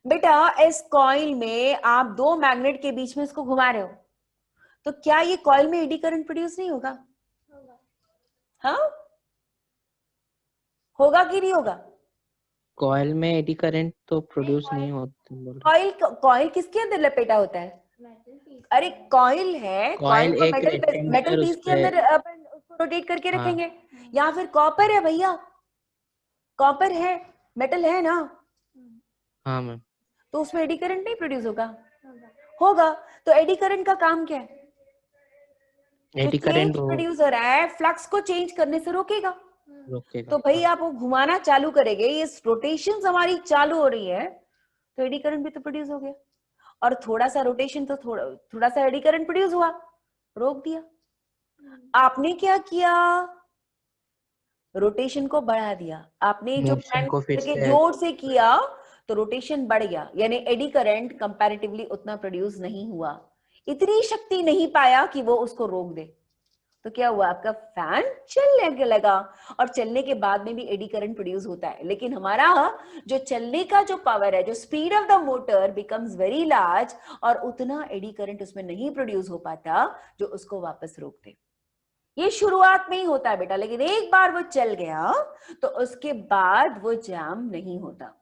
बेटा, इस कॉइल में आप दो मैग्नेट के बीच में इसको घुमा रहे हो, तो क्या ये कॉइल में एडी करंट प्रोड्यूस नहीं होगा? हाँ, होगा कि नहीं होगा? कॉइल में एडी करंट तो प्रोड्यूस नहीं होता बोल रहे. कॉइल किसके अंदर लपेटा होता है? अरे कॉइल है, कॉइल कॉइल को एक मेटल रेक्टेंगुलर पीस के उसपे. अंदर अपन उसको रोटेट करके हाँ रखेंगे. या फिर कॉपर है भैया, कॉपर है, मेटल है ना, हाँ मैम. तो उसमें एडी करंट नहीं प्रोड्यूस होगा? होगा. तो एडी करंट का काम क्या है? जो एडी चेंज करंट वो प्रोड्यूस हो रहा है, फ्लक्स को चेंज करने से रोकेगा. रोकेगा. तो भाई हाँ. आप वो घुमाना चालू करेंगे, ये रोटेशन हमारी चालू हो रही है, तो एडी करंट भी तो प्रोड्यूस हो गया. और थोड़ा सा रोटेशन, तो थोड़ा सा एडी करंट प्रोड्यूस हुआ, रोक दिया. आपने क्या किया? रोटेशन को बढ़ा दिया. आपने जो मोशन पेन को फिर के से. जोर से किया तो रोटेशन बढ़ गया, यानी एडी करंट कंपैरेटिवली उतना प्रोड्यूस नहीं हुआ, इतनी शक्ति नहीं पाया कि वो उसको रोक दे. तो क्या हुआ? आपका फैन चलने लगा. और चलने के बाद में भी एडी करंट प्रोड्यूस होता है, लेकिन हमारा जो चलने का जो पावर है, जो speed of the motor becomes very large, और उतना एडी करंट उसमें नहीं प्रोड्यूस हो पाता जो उसको वापस रोक दे. ये शुरुआत में ही होता है बेटा, लेकिन एक बार वो चल गया तो उसके बाद वो जाम नहीं होता.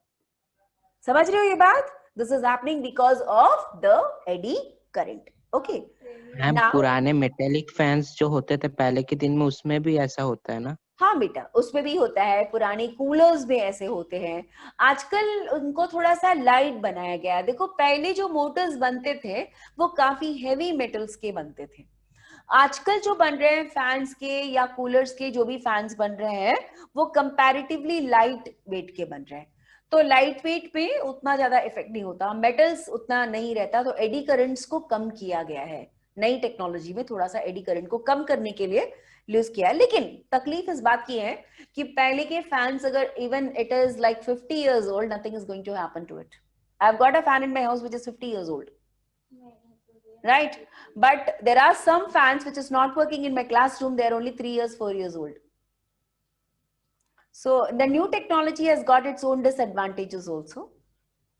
समझ रहे हो ये बात? This is happening because of the eddy current. Okay, ma'am now पुराने मेटेलिक फैंस जो होते थे पहले के दिन में, उसमें भी ऐसा होता है ना? हाँ बेटा, उसमें भी होता है. पुराने कूलर्स में ऐसे होते हैं. आजकल उनको थोड़ा सा लाइट बनाया गया है. देखो, पहले जो मोटर्स बनते थे वो काफी हेवी मेटल्स के बनते थे. आजकल जो बन रहे हैं फैंस के या कूलर्स के, जो भी फैंस बन रहे हैं, वो कंपैरेटिवली लाइट वेट के बन रहे हैं. तो लाइट वेट पे उतना ज्यादा इफेक्ट नहीं होता, मेटल्स उतना नहीं रहता, तो एडी करंट्स को कम किया गया है. नई टेक्नोलॉजी में थोड़ा सा एडी करंट को कम करने के लिए यूज किया है. लेकिन तकलीफ इस बात की है कि पहले के फैंस, अगर even it is like 50 years old, nothing is going to happen to it. I've got a fan in my house which is 50 years old, right? But there are some fans which is not working in my classroom, they are only 3 years, 4 years old. So the new technology has got its own disadvantages also,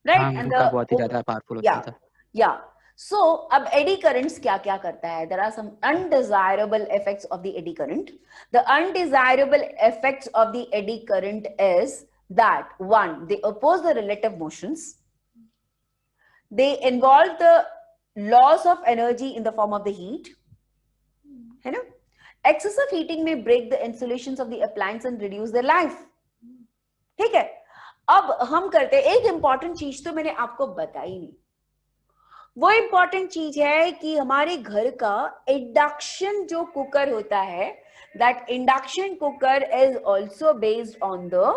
right? हाँ, And उनका बहुत ही ज्यादा powerful होता yeah, था. yeah. सो अब eddy currents क्या क्या करता है? There are some undesirable effects of the eddy current. The undesirable effects of the eddy current is that one, they oppose the relative motions, they involve the loss of energy in the form of the heat, है ना? Excessive heating may break the insulations of the appliance and reduce their life. ठीक है, अब हम करते हैं एक important चीज, तो मैंने आपको बताई नहीं. वो इंपॉर्टेंट चीज है कि हमारे घर का इंडक्शन जो कुकर होता है, that induction cooker is also based on the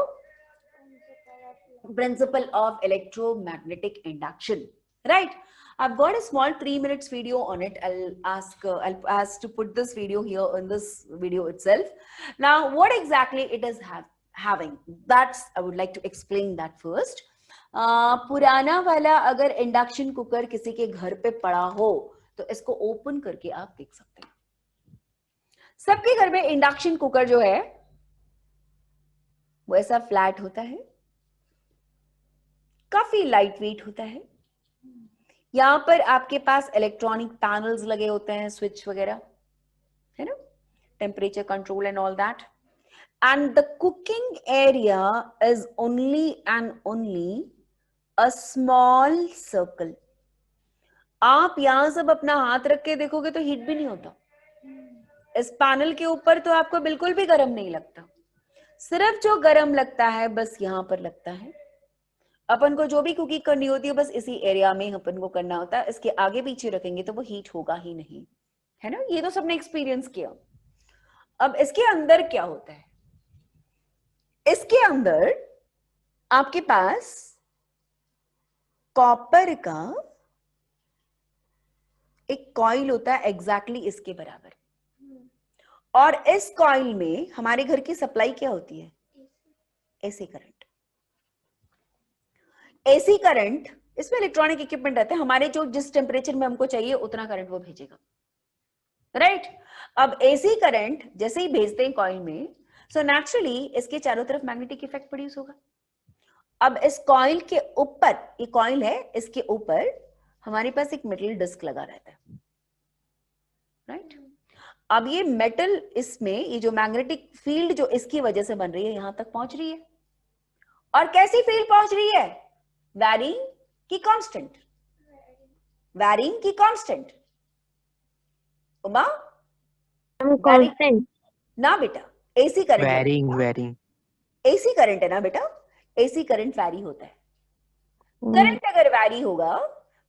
principle of electromagnetic induction, right? I've got a small 3 minutes video on it. I'll ask to put this video here in this video itself. Now, what exactly it is having? That's I would like to explain that first. पुराना वाला अगर induction cooker किसी के घर पे पड़ा हो तो इसको ओपन करके आप देख सकते हैं. सबके घर में इंडक्शन कुकर जो है वो ऐसा फ्लैट होता है, काफी लाइट वेट होता है. यहां पर आपके पास इलेक्ट्रॉनिक पैनल्स लगे होते हैं, स्विच वगैरह, है ना, temperature control and all that. And the cooking area is only and only a small circle. आप यहां सब अपना हाथ रख के देखोगे तो हीट भी नहीं होता. इस पैनल के ऊपर तो आपको बिल्कुल भी गर्म नहीं लगता. सिर्फ जो गर्म लगता है बस यहां पर लगता है. अपन को जो भी कुकिंग करनी होती है बस इसी एरिया में अपन को करना होता है. इसके आगे पीछे रखेंगे तो वो हीट होगा ही नहीं, है ना. ये तो सबने एक्सपीरियंस किया. अब इसके अंदर क्या होता है? इसके अंदर आपके पास कॉपर का एक कॉइल होता है एग्जैक्टली इसके बराबर. और इस कॉइल में हमारे घर की सप्लाई क्या होती है? AC current. एसी करंट, इसमें इलेक्ट्रॉनिक इक्विपमेंट रहते हैं हमारे, जो जिस टेम्परेचर में हमको चाहिए उतना करंट वो भेजेगा, राइट. अब एसी करंट जैसे ही भेजते हैं कॉइल में, सो नेचुरली इसके चारों तरफ मैग्नेटिक इफेक्ट प्रोड्यूस होगा. अब इस कॉइल के ऊपर, ये कॉइल है, इसके ऊपर हमारे पास एक मेटल डिस्क लगा रहता है, राइट. अब ये मेटल, इसमें ये जो मैग्नेटिक फील्ड जो इसकी वजह से बन रही है यहां तक पहुंच रही है. और कैसी फील्ड पहुंच रही है? वैरिंग की कांस्टेंट. वैरिंग की कांस्टेंट. उमा, कांस्टेंट ना बेटा, AC current. Varying AC current है ना बेटा, एसी करंट वैरी होता है. करंट अगर वैरी होगा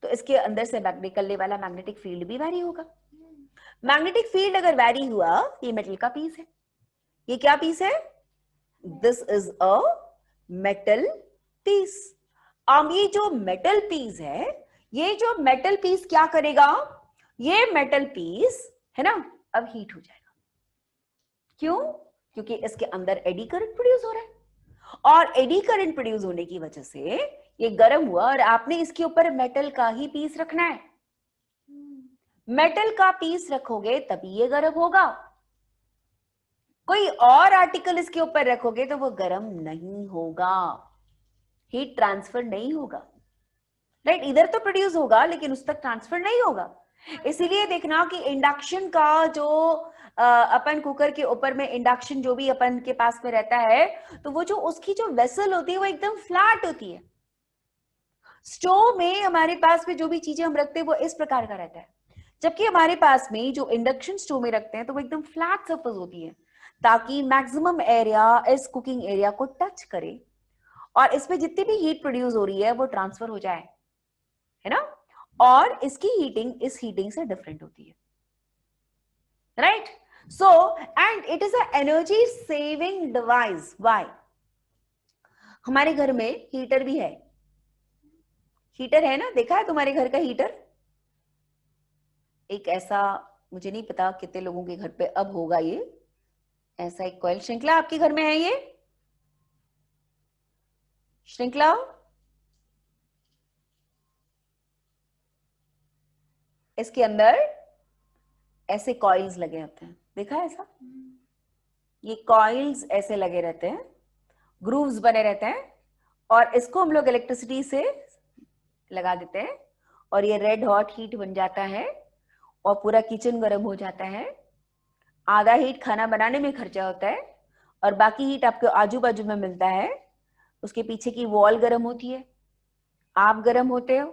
तो इसके अंदर से निकलने वाला मैग्नेटिक फील्ड भी वैरी होगा. मैग्नेटिक फील्ड अगर वैरी हुआ, ये मेटल का पीस है. ये क्या पीस है? This is a metal piece. अब ये जो मेटल पीस है, ये जो मेटल पीस क्या करेगा? ये मेटल पीस है ना, अब हीट हो जाएगा. क्यों? क्योंकि इसके अंदर एडी करंट प्रोड्यूस हो रहा है. और एडी करंट प्रोड्यूस होने की वजह से ये गर्म हुआ. और आपने इसके ऊपर मेटल का ही पीस रखना है. मेटल का पीस रखोगे तभी ये गर्म होगा. कोई और आर्टिकल इसके ऊपर रखोगे तो वो गर्म नहीं होगा, हीट ट्रांसफर नहीं होगा, राइट. इधर तो प्रोड्यूस होगा लेकिन उस तक ट्रांसफर नहीं होगा. इसीलिए देखना कि इंडक्शन का जो अपन कुकर के ऊपर में इंडक्शन जो भी अपन के पास में रहता है, तो वो जो उसकी जो वेसल होती है वो एकदम फ्लैट होती है. स्टोव में हमारे पास में जो भी चीजें हम रखते हैं वो इस प्रकार का रहता है, जबकि हमारे पास में जो इंडक्शन स्टोव में रखते हैं तो वो एकदम फ्लैट सरफेस होती है, ताकि मैक्सिमम एरिया इस कुकिंग एरिया को टच करे और इसमें जितनी भी हीट प्रोड्यूस हो रही है वो ट्रांसफर हो जाए, है ना. और इसकी हीटिंग इस हीटिंग से डिफरेंट होती है, right. So and it is a energy saving device. Why? हमारे घर में हीटर भी है. हीटर है ना, देखा है तुम्हारे घर का हीटर? एक ऐसा, मुझे नहीं पता कितने लोगों के घर पे अब होगा ये, ऐसा एक कॉइल श्रृंखला आपके घर में है. ये श्रृंखला, इसके अंदर ऐसे कॉइल्स लगे होते हैं, देखा है ऐसा? ये कॉइल्स ऐसे लगे रहते हैं, ग्रूव्स बने रहते हैं, और इसको हम लोग इलेक्ट्रिसिटी से लगा देते हैं और ये रेड हॉट हीट बन जाता है और पूरा किचन गर्म हो जाता है। आधा हीट खाना बनाने में खर्चा होता है और बाकी हीट आपको आजू बाजू में मिलता है। उसके पीछे की वॉल गर्म होती है, आप गर्म होते हो,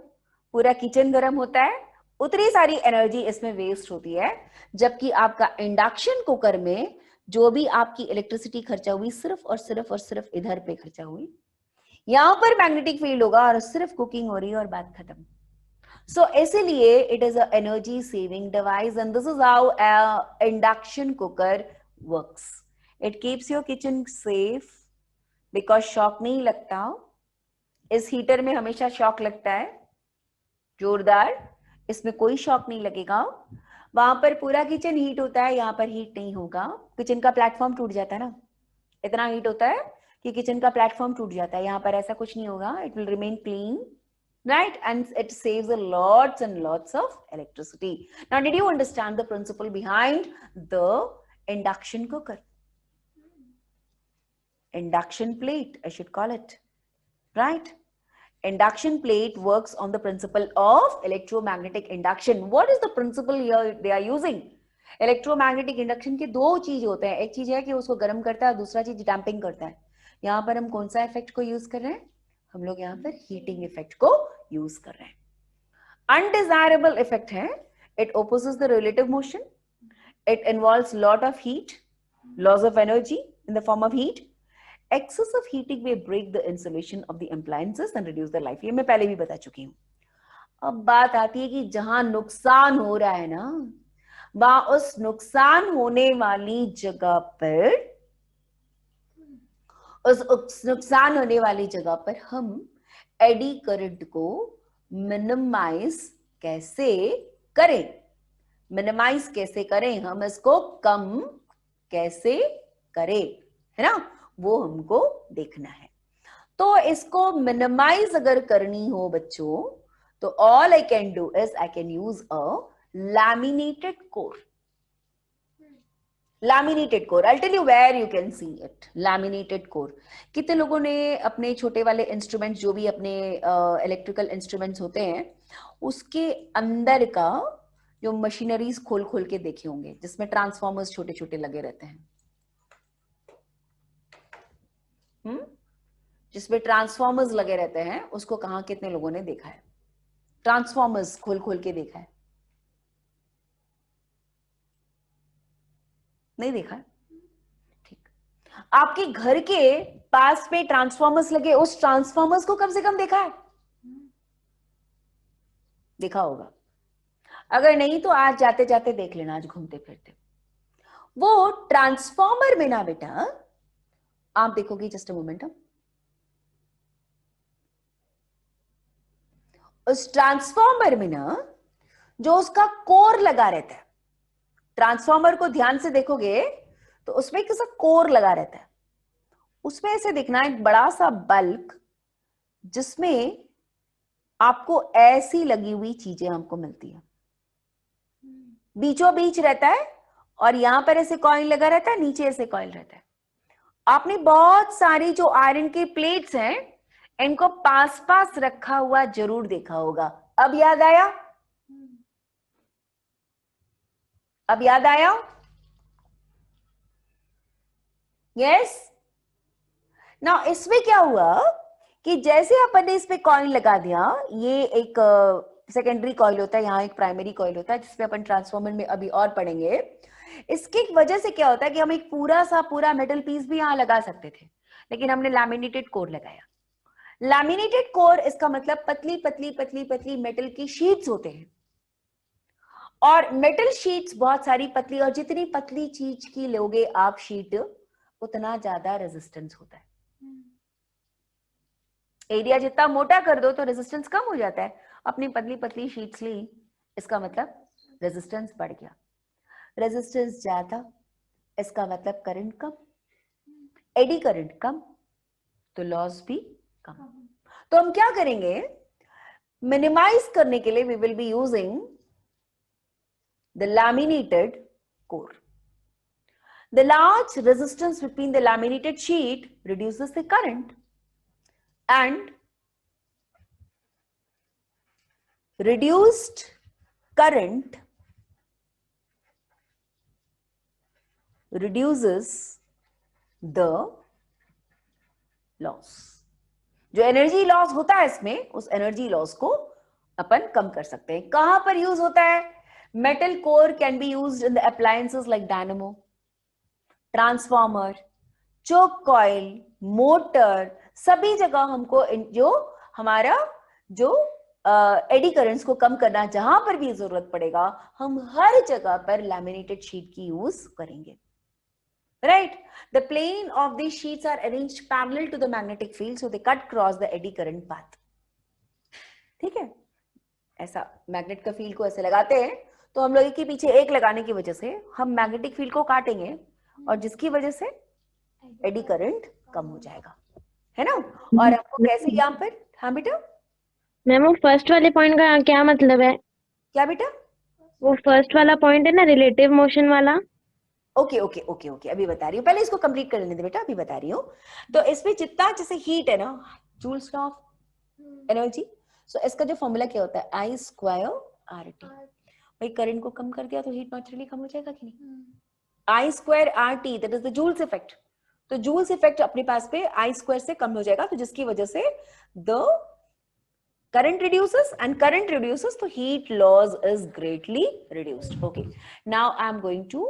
पूरा किचन गर्म होता है, उतनी सारी एनर्जी इसमें वेस्ट होती है। जबकि आपका इंडक्शन कुकर में जो भी आपकी इलेक्ट्रिसिटी खर्चा हुई सिर्फ और सिर्फ और सिर्फ इधर पे खर्चा हुई, यहां पर मैग्नेटिक फील्ड होगा और सिर्फ कुकिंग हो रही है और बात खत्म। So इसलिए it is a energy saving device and this is how a induction cooker works. It keeps your kitchen safe because shock नहीं लगता। इस हीटर में हमेशा शॉक लगता है जोरदार, इसमें कोई शॉक नहीं लगेगा। वहां पर पूरा किचन हीट होता है, यहाँ पर हीट नहीं होगा। किचन का प्लेटफॉर्म टूट जाता है ना, इतना हीट होता है कि किचन का प्लेटफॉर्म टूट जाता है। यहाँ पर ऐसा कुछ नहीं होगा, it will remain clean, right? And it saves a lots and lots of electricity. Now, did you understand the principle behind the induction cooker? Induction plate, I should call it, right? Induction plate works on the principle of electromagnetic induction. What is the principle here they are using? Electromagnetic induction के दो चीज होते हैं, एक चीज है कि उसको गर्म करता है, दूसरा चीज डैम्पिंग करता है। यहाँ पर हम कौन सा इफेक्ट को यूज कर रहे हैं? हम लोग यहाँ पर हीटिंग इफेक्ट को यूज कर रहे हैं। अनडिजायरेबल इफेक्ट है, it opposes the relative motion, it involves lot of heat, loss of energy in the form of heat. excessive heating may break the insulation of the appliances and reduce their life। ये मैं पहले भी बता चुकी हूँ। अब बात आती है कि जहां नुकसान हो रहा है ना, वहां उस नुकसान होने वाली जगह पर, उस नुकसान होने वाली जगह पर हम एडी करंट को मिनिमाइज कैसे करें, मिनिमाइज कैसे करें, हम इसको कम कैसे करें, है ना, वो हमको देखना है। तो इसको मिनिमाइज अगर करनी हो बच्चों, तो all I can do is I can use a laminated core। laminated core, I'll tell you where you can see it। laminated core, कितने लोगों ने अपने छोटे वाले इंस्ट्रूमेंट्स, जो भी अपने इलेक्ट्रिकल इंस्ट्रूमेंट्स होते हैं, उसके अंदर का जो मशीनरीज खोल खोल के देखे होंगे, जिसमें ट्रांसफॉर्मर्स छोटे छोटे लगे रहते हैं, जिसमें ट्रांसफॉर्मर्स लगे रहते हैं, उसको कहाँ कितने लोगों ने देखा है? ट्रांसफॉर्मर्स खोल खोल के देखा है? नहीं देखा? ठीक। आपके घर के पास में ट्रांसफॉर्मर्स लगे, उस ट्रांसफॉर्मर्स को कम से कम देखा है? देखा होगा। अगर नहीं तो आज जाते जाते देख लेना, आज घूमते फिरते। वो ट्रांसफॉर्मर में ना बेटा, आप देखोगे, जस्ट अ मोमेंट, उस ट्रांसफॉर्मर में ना जो उसका कोर लगा रहता है, ट्रांसफॉर्मर को ध्यान से देखोगे तो उसमें एक ऐसा कोर लगा रहता है, उसमें ऐसे दिखना एक बड़ा सा बल्क, जिसमें आपको ऐसी लगी हुई चीजें हमको मिलती है, बीचों बीच रहता है और यहां पर ऐसे कॉइल लगा रहता है, नीचे ऐसे कॉइल रहता है। आपने बहुत सारी जो आयरन के प्लेट्स हैं, इनको पास पास रखा हुआ जरूर देखा होगा। अब याद आया? अब याद आया? यस। ना इसमें क्या हुआ कि जैसे अपन ने इस पे कॉइल लगा दिया, ये एक सेकेंडरी कॉइल होता है, यहाँ एक प्राइमरी कॉइल होता है, जिसपे अपन ट्रांसफॉर्मर में अभी और पढ़ेंगे। इसकी वजह से क्या होता है कि हम एक पूरा मेटल पीस भी यहाँ लगा सकते थे, लेकिन हमने लैमिनेटेड कोर लगाया। लैमिनेटेड कोर, इसका मतलब पतली पतली पतली पतली मेटल की शीट्स होते हैं, और मेटल शीट्स बहुत सारी पतली, और जितनी पतली चीज की लोगे आप शीट, उतना ज्यादा रेजिस्टेंस होता है। एरिया जितना मोटा कर दो तो रेजिस्टेंस कम हो जाता है। अपनी पतली पतली शीट्स ली, इसका मतलब रेजिस्टेंस बढ़ गया। रेजिस्टेंस ज्यादा, इसका मतलब करंट कम, एडी करंट कम, तो लॉस भी कम। तो हम क्या करेंगे, मिनिमाइज करने के लिए we will be using the laminated core. The large resistance between the laminated sheet reduces the current and reduced current reduces the loss. जो एनर्जी लॉस होता है इसमें, उस एनर्जी लॉस को अपन कम कर सकते हैं. कहां पर यूज होता है? Metal core can be used in the appliances like dynamo, transformer, choke coil, motor, सभी जगह हमको जो हमारा जो एडी करंट्स को कम करना, जहां पर भी जरूरत पड़ेगा, हम हर जगह पर लैमिनेटेड शीट की यूज करेंगे. Right? The plane of these sheets are arranged parallel to the magnetic field, so they cut across the eddy current path. ठीक है? ऐसा मैग्नेट का फील्ड को ऐसे लगाते हैं, तो हम लोग के पीछे एक लगाने की वजह से हम मैग्नेटिक फील्ड को काटेंगे, और जिसकी वजह से एडी करंट कम हो जाएगा, है ना? और हमको कैसे यहाँ पर, हाँ बेटा? मैम वो फर्स्ट वाले पॉइंट का क्या मतलब है? क्या बेटा? वो फर्स्ट वाला पॉइंट है ना, रिलेटिव मोशन वाला. ओके ओके ओके ओके, अभी बता रही हूँ, पहले इसको कंप्लीट कर लेने दे बेटा, अभी बता रही हूँ. तो इसमें जितना जैसे हीट है ना, जूल्स ऑफ एनर्जी, सो इसका जो फॉर्मूला क्या होता है? I square RT. भाई करंट को कम कर दिया तो हीट नेचुरली कम हो जाएगा कि नहीं? I square RT, that is the Joule's effect. तो जूल्स इफेक्ट अपने पास पे I स्क्वायर से कम हो जाएगा, तो जिसकी वजह से the current reduces, and current reduces, so heat loss is greatly reduced. Okay, now I am going to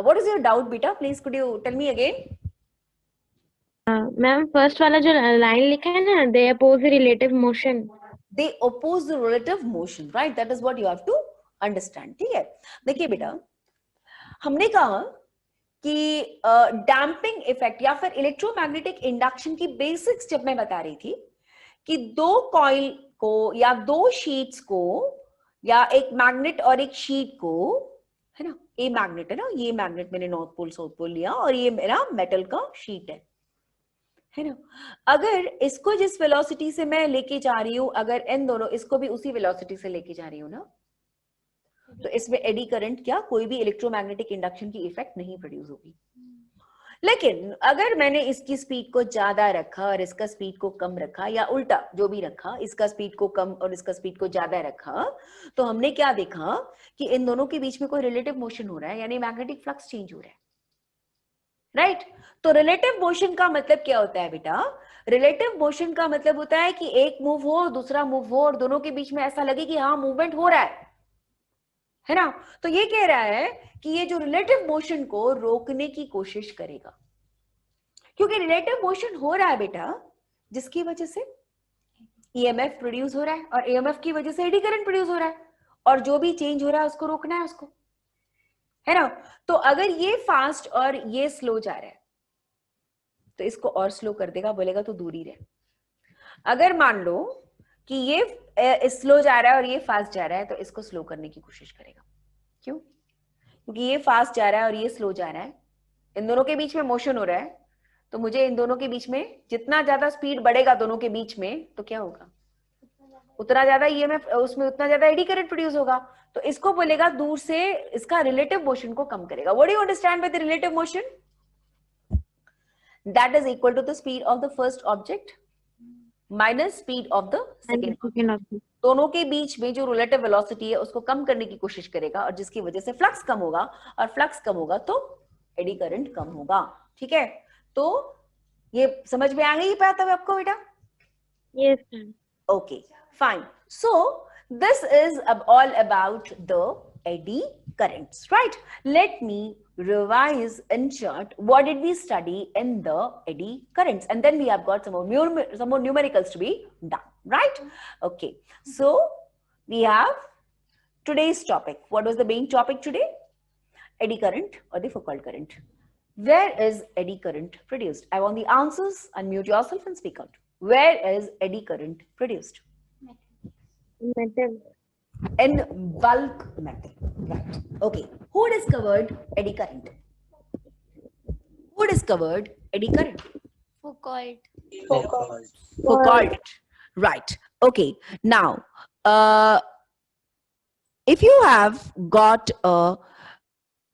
what is your doubt beta? Please could you tell me again? Ma'am first वाला जो line लिखा है ना, they oppose the relative motion. They oppose the relative motion, right? That is what you have to understand. ठीक है? देखिए बेटा, हमने कहा कि डैम्पिंग इफेक्ट या फिर इलेक्ट्रोमैग्नेटिक इंडक्शन की बेसिक्स जब मैं बता रही थी कि दो कॉइल को या दो शीट्स को या एक मैग्नेट और एक शीट को, है ना, ए मैग्नेट है ना, ये मैग्नेट मैंने नॉर्थ पोल साउथ पोल लिया, और ये मेरा मेटल का शीट है ना. अगर इसको जिस वेलोसिटी से मैं लेके जा रही हूं, अगर इन दोनों इसको भी उसी वेलोसिटी से लेके जा रही हूं ना, तो इसमें एडी करंट क्या, कोई भी इलेक्ट्रोमैग्नेटिक इंडक्शन की इफेक्ट नहीं प्रोड्यूस होगी. लेकिन अगर मैंने इसकी स्पीड को ज्यादा रखा और इसका स्पीड को कम रखा, या उल्टा जो भी रखा, इसका स्पीड को कम और इसका स्पीड को ज्यादा रखा, तो हमने क्या देखा कि इन दोनों के बीच में कोई रिलेटिव मोशन हो रहा है, यानी मैग्नेटिक फ्लक्स चेंज हो रहा है. राइट? तो रिलेटिव मोशन का मतलब क्या होता है बेटा? रिलेटिव मोशन का मतलब होता है कि एक मूव हो, दूसरा मूव हो, और दोनों के बीच में ऐसा लगे कि हाँ मूवमेंट हो रहा है ना? तो ये कह रहा है कि ये जो रिलेटिव मोशन को रोकने की कोशिश करेगा, क्योंकि रिलेटिव मोशन हो रहा है बेटा, जिसकी वजह से ईएमएफ प्रोड्यूस हो रहा है, और ईएमएफ की वजह से एडी करंट प्रोड्यूस हो रहा है, और जो भी चेंज हो रहा है उसको रोकना है उसको, है ना? तो अगर ये फास्ट और ये स्लो जा रहा है, तो इसको और स्लो कर देगा, बोलेगा तो दूरी रहे. अगर मान लो कि ये स्लो जा रहा है और ये फास्ट जा रहा है, तो इसको स्लो करने की कोशिश करेगा. क्यों? क्योंकि ये फास्ट जा रहा है और ये स्लो जा रहा है, इन दोनों के बीच में मोशन हो रहा है, तो मुझे इन दोनों के बीच में जितना ज्यादा स्पीड बढ़ेगा दोनों के बीच में, तो क्या होगा? उतना ज्यादा ईएमएफ, उसमें उतना ज्यादा एडी करंट प्रोड्यूस होगा. तो इसको बोलेगा दूर से इसका रिलेटिव मोशन को कम करेगा. What do you understand by the relative motion? That is equal to the speed of the first object minus speed of the second. दोनों के बीच में जो रिलेटिव वेलोसिटी है उसको कम करने की कोशिश करेगा, और जिसकी वजह से फ्लक्स कम होगा, और फ्लक्स कम होगा तो एडी करंट कम होगा. ठीक है? तो ये समझ में आ गई बात अब आपको बेटा? Yes, ma'am. Okay, fine. So this is all about the eddy currents, right? Let me revise in short what did we study in the eddy currents, and then we have got some more numericals to be done, right? Okay, so we have today's topic. What was the main topic today? Eddy current or the Foucault current. Where is eddy current produced? I want the answers. Unmute yourself and speak out. Where is eddy current produced? Metal. In bulk metal. Right. Okay. Who discovered eddy current? Who discovered eddy current? Foucault. Foucault. Right. Okay. Now, if you have got a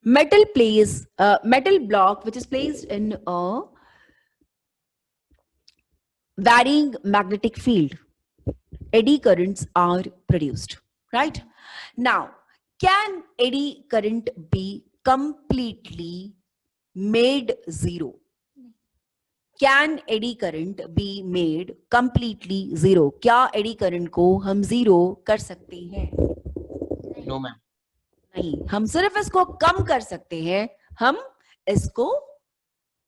metal block which is placed in a varying magnetic field, eddy currents are produced, right? Now, can eddy current be completely made zero? Can eddy current be made completely zero? क्या eddy current को हम zero कर सकते हैं? No ma'am. नहीं, हम सिर्फ इसको कम कर सकते हैं, हम इसको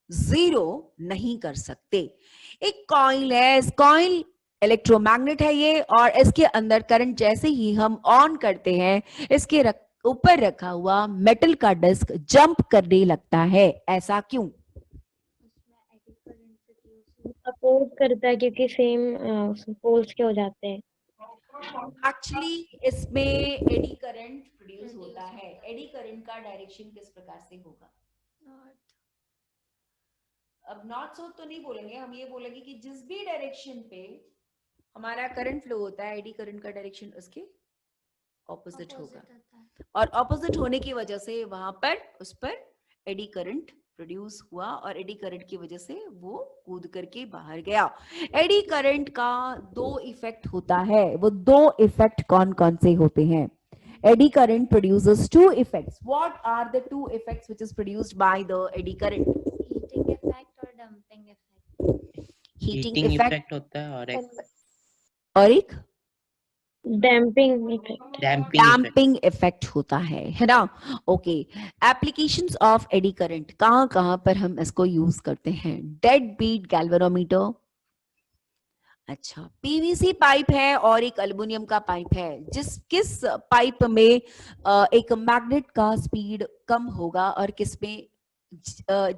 जीरो नहीं कर सकते. एक कॉइल है, इस कॉइल इलेक्ट्रोमैग्नेट है ये, और इसके अंदर करंट जैसे ही हम ऑन करते हैं, इसके ऊपर रखा हुआ मेटल का डिस्क जंप करने लगता है. ऐसा क्यों? अपोज करता है क्योंकि सेम पोल्स के हो जाते हैं. एक्चुअली इसमें एडी करंट प्रोड्यूस होता है. एडी करंट का डायरेक्शन किस प्रकार से होगा? अब नॉर्थ साउथ तो नहीं बोलेंगे, हम ये बोलेंगे कि जिस भी डायरेक्शन पे हमारा करंट फ्लो होता है, एडी करंट का डायरेक्शन उसके ऑपोजिट होगा, और ऑपोजिट होने की वजह से वहां पर उस पर एडी करंट प्रोड्यूस हुआ, और एडी करंट की वजह से वो कूद करके बाहर गया. एडी करंट का दो इफेक्ट होता है. वो दो इफेक्ट कौन कौन से होते हैं? Eddy current produces two effects. What are the two effects which is produced by the eddy current? Heating effect or damping effect? Heating heating effect effect होता है और और एक एक damping effect. Damping effect. Damping effect होता है ना? Okay. Applications of eddy current, कहाँ कहाँ पर हम इसको यूज करते हैं? Dead beat galvanometer. अच्छा, पीवीसी पाइप है और एक एल्युमिनियम का पाइप है. किस पाइप में एक मैग्नेट का स्पीड कम होगा और किस में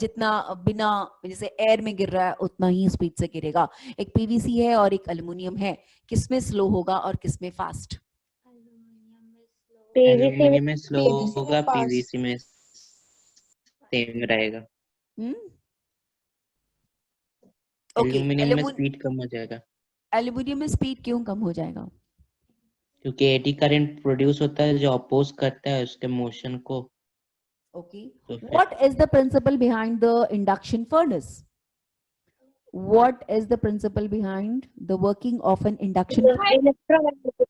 जितना बिना जैसे एयर में गिर रहा है उतना ही स्पीड से गिरेगा? एक पीवीसी है और एक एल्युमिनियम है. किसमें स्लो होगा और किसमें फास्ट? एल्यूमिनियम में स्लो PVC में होगा, fast. पीवीसी में सेम रहेगा. ओके. एल्यूमिनियम में स्पीड कम हो जाएगा एल्युमिनियम में स्पीड क्यों कम हो जाएगा? क्योंकि एडी करंट प्रोड्यूस होता है जो अपोज करता है उसके मोशन को. Okay. तो फिर What is the principle behind the induction furnace? What is the principle behind the working of an induction furnace?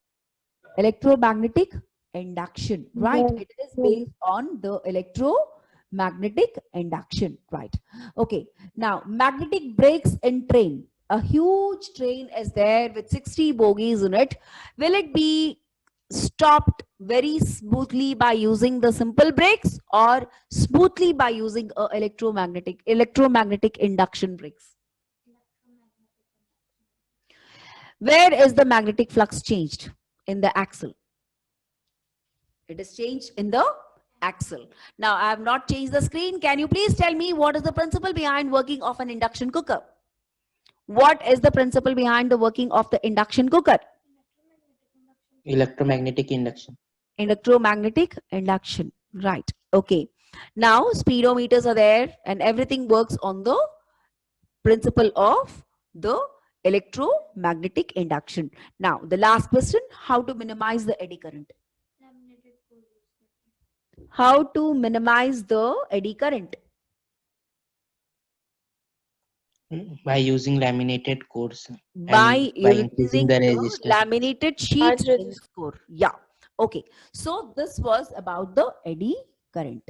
Electromagnetic induction, right? Yeah. It is based on the electromagnetic induction, right? Okay. Now, magnetic brakes in train. A huge train is there with 60 bogies in it. Will it be stopped very smoothly by using the simple brakes or smoothly by using a electromagnetic induction brakes? Where is the magnetic flux changed? In the axle. It is changed in the axle. Now I have not changed the screen. Can you please tell me what is the principle behind working of an induction cooker? What is the principle behind the working of the induction cooker? Electromagnetic induction. Electromagnetic induction, right? Okay. Now speedometers are there and everything works on the principle of the electromagnetic induction. Now the last question, how to minimize the eddy current? How to minimize the eddy current? By using laminated cores. By by using increasing the the resistance. laminated sheets Hard in core. Yeah. Okay. So this was about the eddy current.